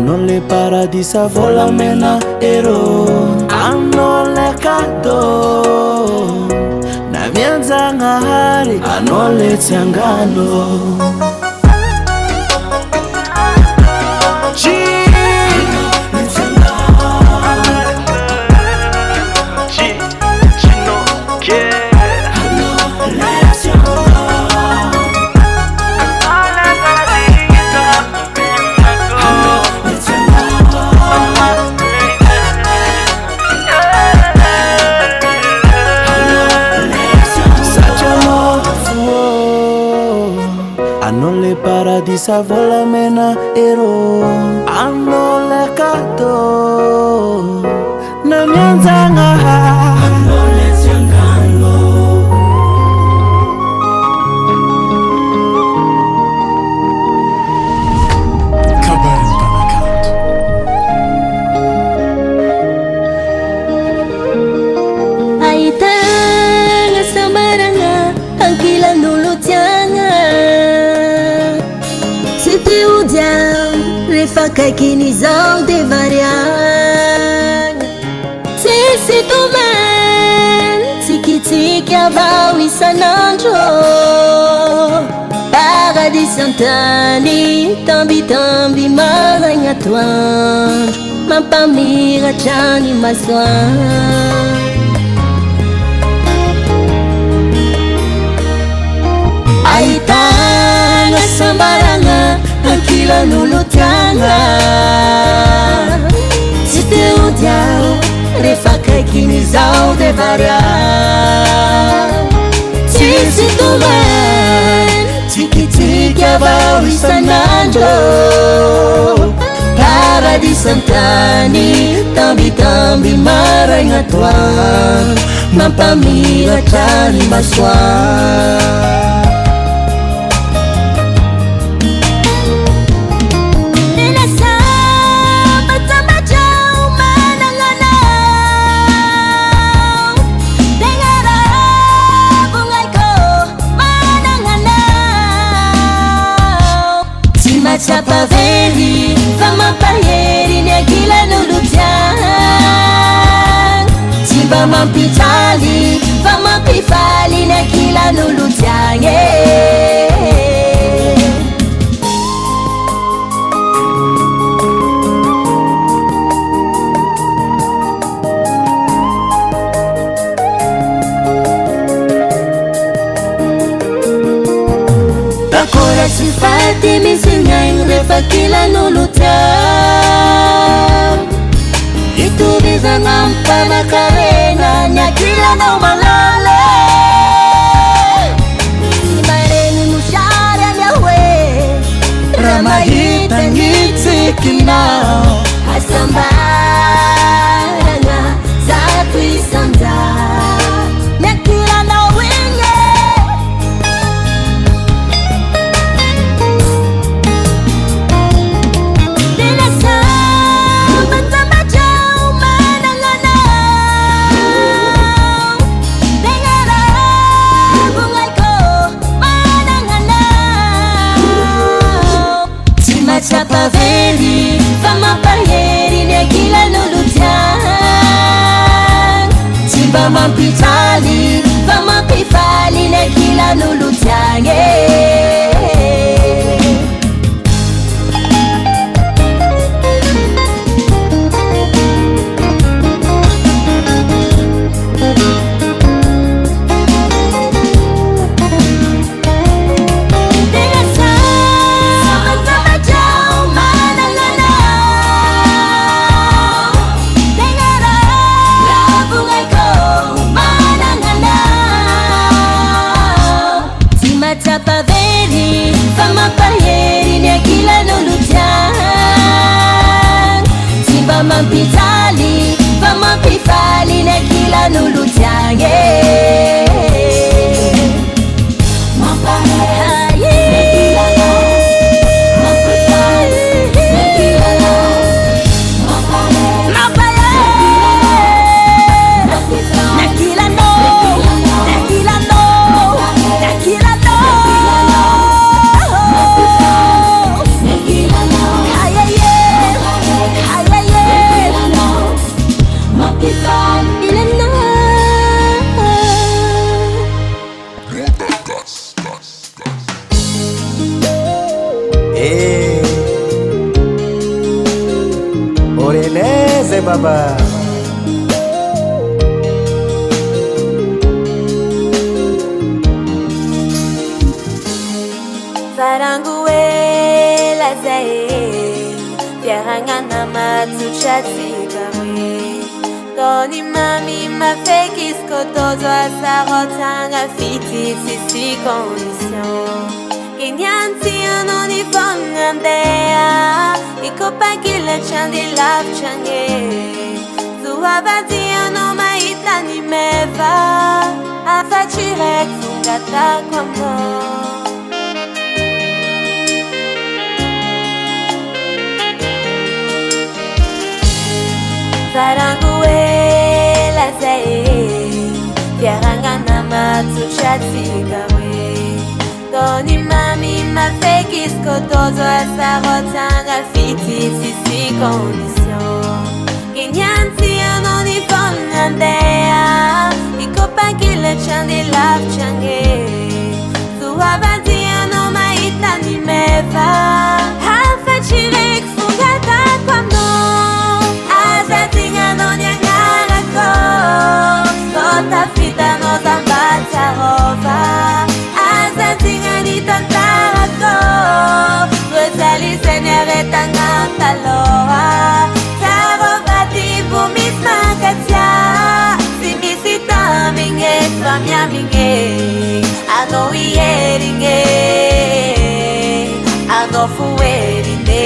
Anole paradisa volamena ero Anole kado Na mianzanga hari Anole tiangano Anole paradisa volamena ero Anole kado Na mianzanga Anole tiangano Kabarin Panakat. Aitanga sambaranga ang kilang nulutianga Siti udiang refa kaikinizao de variang Sisi tuman tiki-tiki avao isanandro Paradis antany tambi-tambi maragna toandro Mampamiratra ny masoandro Aitanga sambaranga ang kilang nulutianga Siti udiao refa kaikinizao de variang Sisi tuman tiki-tiki avao isanandro Paradis antany tambi-tambi maragna toandro Mampamiratra ny masoandro Sapaveli, vama payeri ne kila nulutiang Simba mampitali, vama pifali ne kila nulutiang Takora sifati misingaing refa kila nulutang Itu bisa ngampa makarena nya kila no malale Imareni musyara nyawe Ramahita ngitsikinaw Asambaranga satu isanda Nya kila no winge Sapaveli, vama payeri ne kila nulutiang Simba mampitali, vama pifali ne kila nulutiang Sapaveli, vama payeri ne kila nulutiang Simba mampitali, vama pifali ne kila nulutiang zay baba. Faranguela zay fiaragnana matsotratsika hoe Tony mami mafeky izy kô tozo asarotagna fity sisy condition Kenyanti anao ny vôgna andeha Ikopakila trande lavitra gne Soavady anao mahita ny meva Afatsy raiky fongatako aminao Faranguela zay fiaragnana matsotratsika hoe Tony mami mafeky izy kô tozo asarotagna fity sisy condition Kenyanti anao ny vôgna andeha Ikopakila trande lavitra gne Soavady anao mahita ny meva Afatsy raiky fongatako aminao Azatigna ny agnarako Kota fitanao tambatsarova Azatigna ny tantarako Rosaliseny aretagna taloha Tarova tibo misy makatia Sy misy tamigny fa miamigny Anao ierigny Anao fuerigny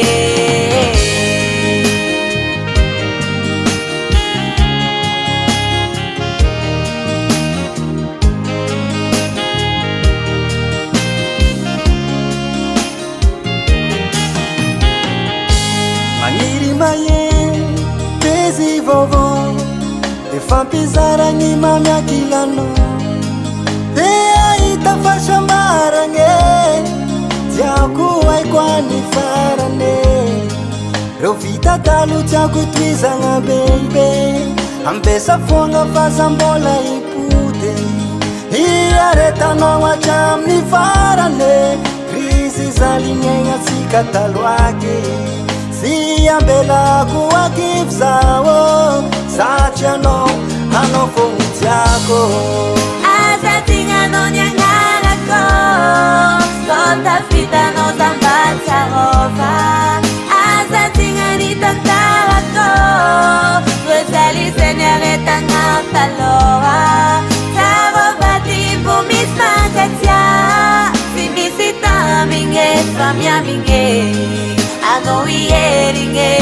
Pezi vovo E fampizaragny mamiakilano E ahita fashambaragny Tiako haiko any farane Reo vita talo tiako toizagna bebe Ambesa foagna fazambola ipote Iaretanao hatraminy farane Krizy zalignegna tsika taloake Si ambelako akivy zao Satria anao fogny tiako Azatigna anao ny agnarako Kota fitanao tambatsarova Azatigna ny tantarako Rosaliseny aretagna taloha Tarova tibo misy makatia Sy misy tamigny fa miamigny Anao ierigny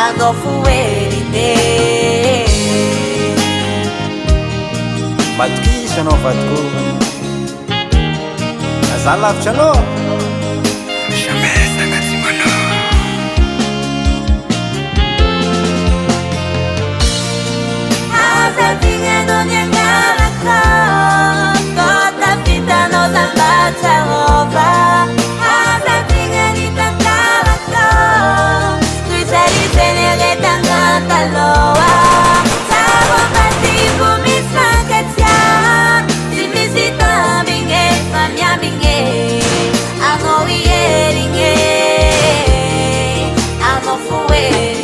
Anao fuerigny Matokisa anao vadiko Aza lavitra anao Jamais sagnatsimo anao Azatigna anao ny agnarako Kota fitanao tambatsarova Azatigna ny tantarako Rosaliseny aretagna taloha Tarova tibo misy makatia Sy misy tamigny fa miamigny Anao ierigny Anao fuerigny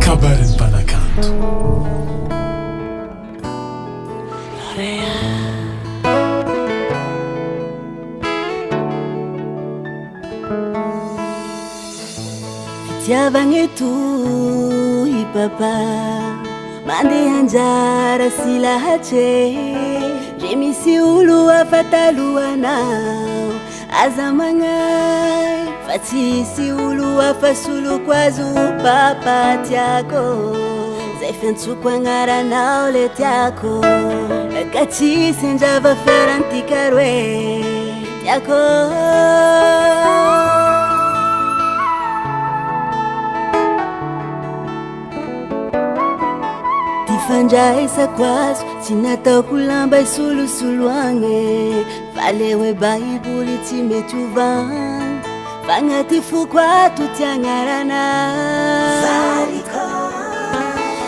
Kabarin Panakanto. Fitiavagny toy papa mandeha anjara sy lahatre Ndre misy olo afatalohanao aza magnay Fa tsisy olo afasoloko azo papa tiako Zay fiantsoko agnaranao le tiako Ka tsisy andrava fiarantika roe yako. Tifandraisa kwazo tsy natao kulamba isolosoloagny, valewe baiboly tsy mety ovagny, fagnaty foko ato ty agnarana.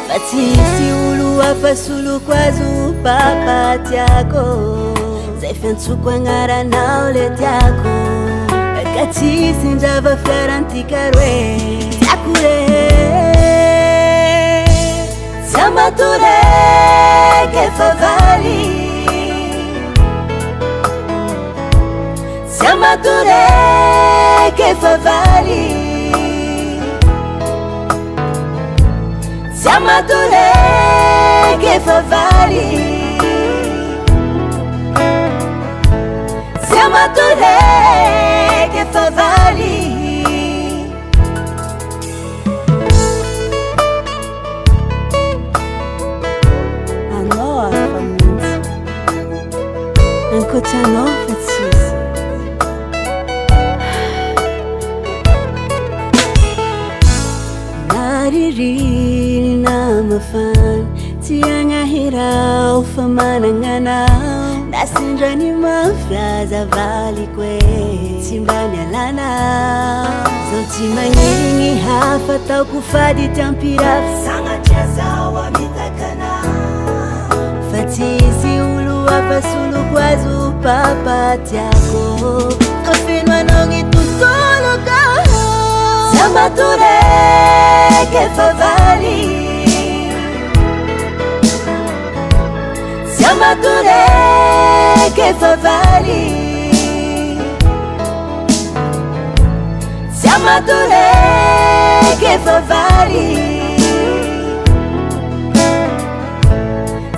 Fa tsisy olo hafa soloko azo papa tiako, zay fiantsoko agnaranao le tiako, ka tsisy ndrava fiarantika roe tiako re. Siamatoreke favali, siamatoreke favali, siamatoreke favali, siamatoreke favali. Ankoatranao fa tsisy. Naririny na mafana, tsy agnahirao fa managnanao, nasindrany mafiazavaliko e, tsy mba mialanao. Zao tsy magnirigny hafa taoko fady tiampirafy, sagnatria zao amitakanao, fa tsisy olo hafa soloko azo papa tiako, afeno anao gny tontolo ka. Siamatoreke favali, siamatoreke favali, siamatoreke favali,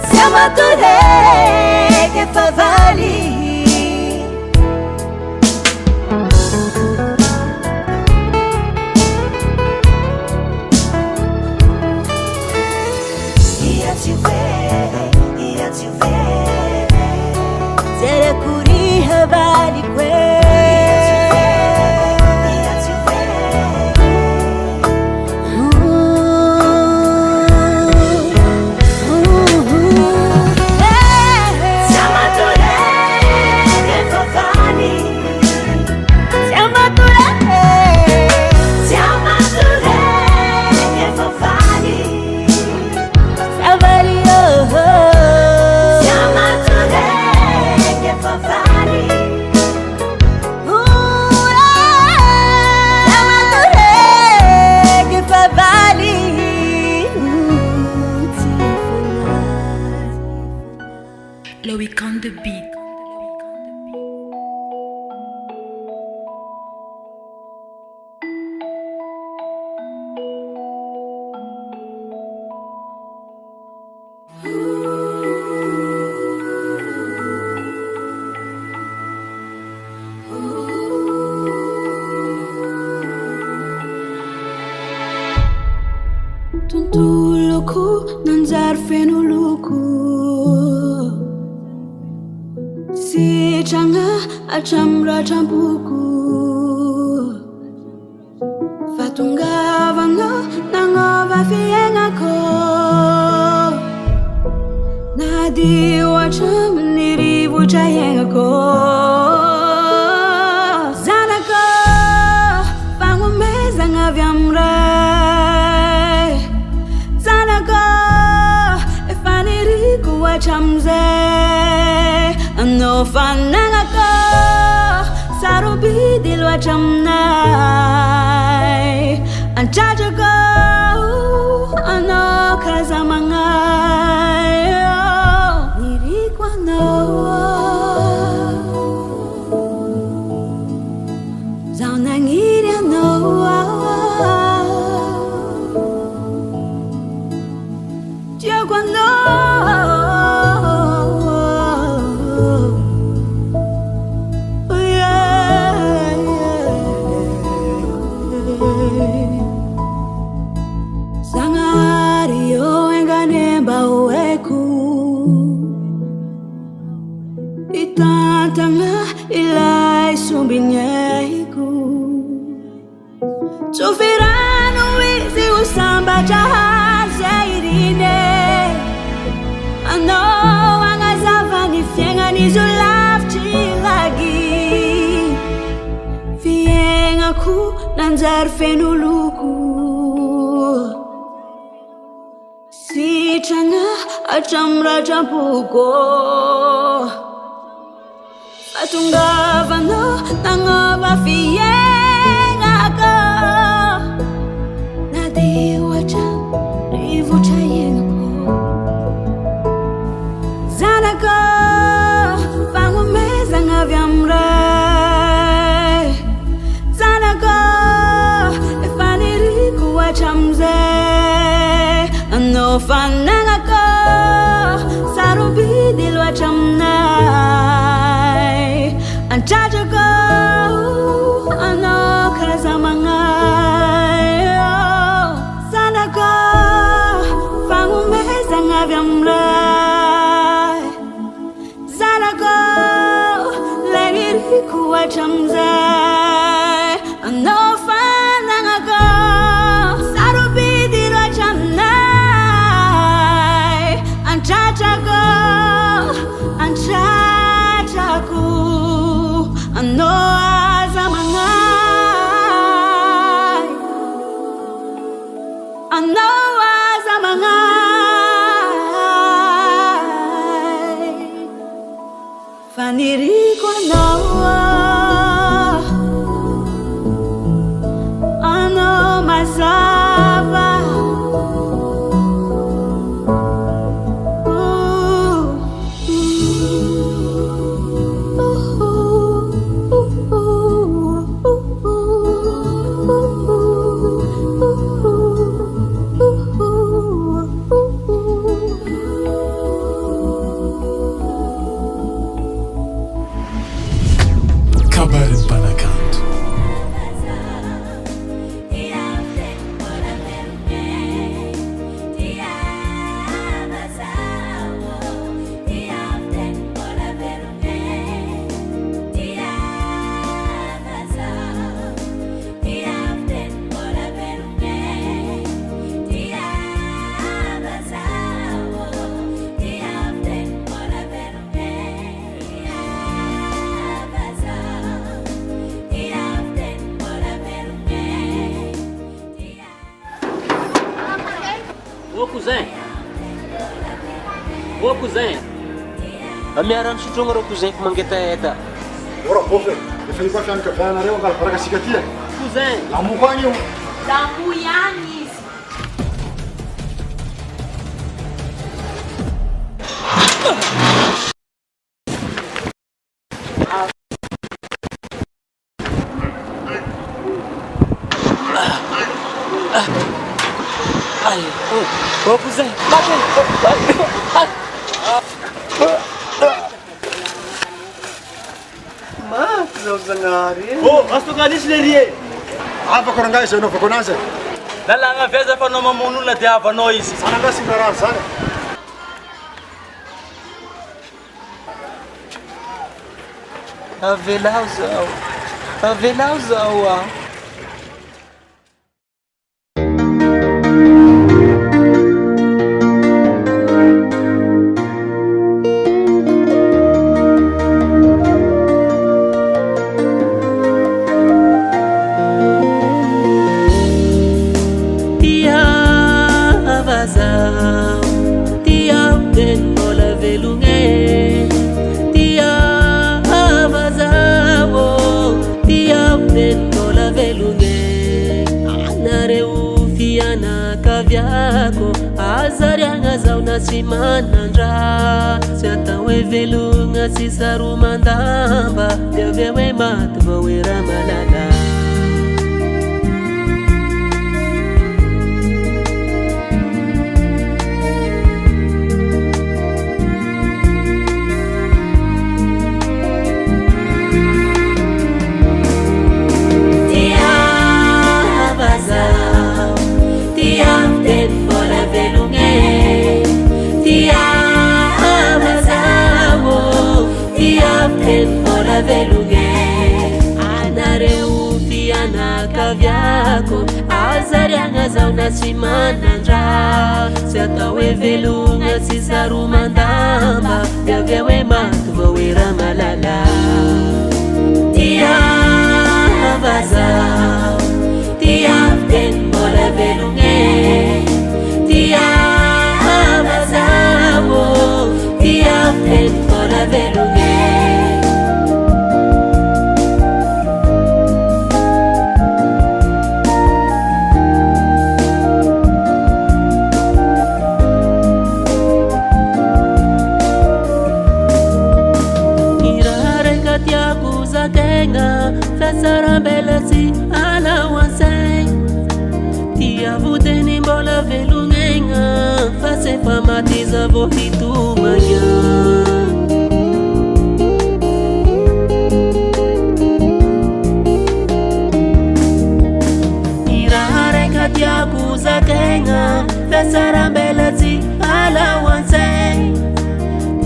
siamatoreke favali. Zera kuriha vali kwe, Loic on the beat. Tontoloko nanjary feno loko, sitragna hatramin'ny ratram-boko, fatongavana nagnova fiaignako, nadio hatramin'ny rivotra iaignako. Zanako fagnomezagna avy amiray, zanako efa niriko hatramizay, anao fanagnako sarobidy loatra aminay, antratrako anao kazamagnay, niriko anao zaho nagniry anao, tiako anao. Itantanga ilay sumbinyaiko Sofirano izy usamba jahaza irine Ano angazava ny fiaignan'izy ho lavitry lagi Fiaignako nanjary feno loko Sitragna hatramiratrapoko Fatongavana nagnova fiaignako Na dia ohatra rivotra iainako Zanako fagnomezana avy amiray Zanako efa niriko hatramizay Anao fanagnako sarobidy loatra aminay Antratrako anao karazamagnay Zanako fagnomezana avy amiray Zanako lay niriko hatramizay Anao fanagnako sarobidy loatra aminay Antratrako Ano aza magnay Ano aza magnay Faniriko anao Ano mazava Kabarin Panakanto. Ô cousin, a miara misotrogna rô cousin ko mangetaheta. Ora bofe, efa iko fianakavianareo angalabaraka asika ty. Cousin, lamoko agny io. Lamo ihany izy Ai, ô cousin, bate. Oh, mas tu ganis lerie. Afaka rangahy izay anaovako anazy. Lalagna veza fa anao mamono olona dia avanao izy. Sananga singarary zany. Avelao zao ah. Azariagna zao na tsy manandra Tsy atao hoe velogna tsy saromandamba Dia avy hoe maty vao hoe raha malala Dia velonge anareo fianakaviako azariagna zao na tsy manandra tsy atao hoe velogna tsy saromandamba de avy hoe maty vao hoe raha malala tiava zao tiavy teny mbola velonge tiava zao tiavy teny mbola velonge sarambelatsy alawansay tiavoteny mbola velonegna fa tsy fa maty zavo hitomagna iraha raika tiako zakaigna fa sarambelatsy alawansay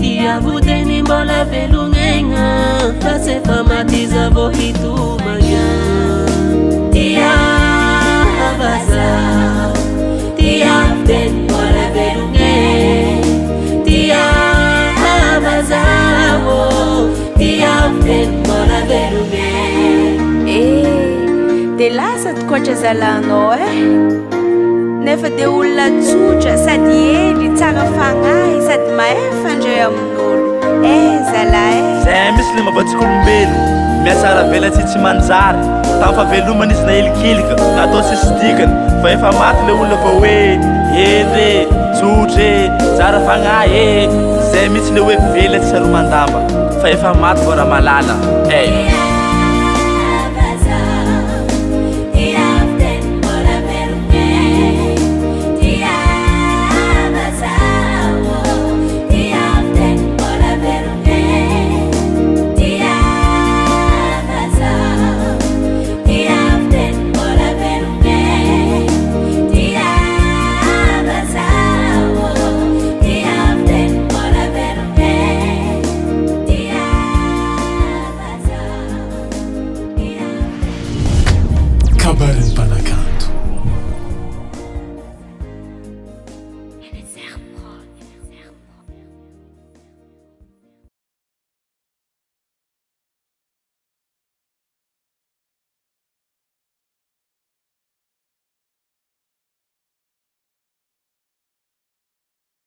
tiavoteny mbola velonegna fa tsy fa maty zavo hitomagna tiava zao tiavy teny mbola velonge tiava zao tiavy teny mbola velonge de lasa tokoatra zalanao nefa de olona tsotra sady ely tsara fagnahy sady mahay fandray amin'olo zalahy zay misy le mavatsyk'olombelo miasara velatsy tsy manjary tamin'ny fahavelomana izy na elikilika natao sisy dikany fa efa maty le olona fa hoe endre tsotre tsara fagnahy zay mitsy le hoe velatsy saromandamba fa efa maty vao raha malala Kabarin Panakan.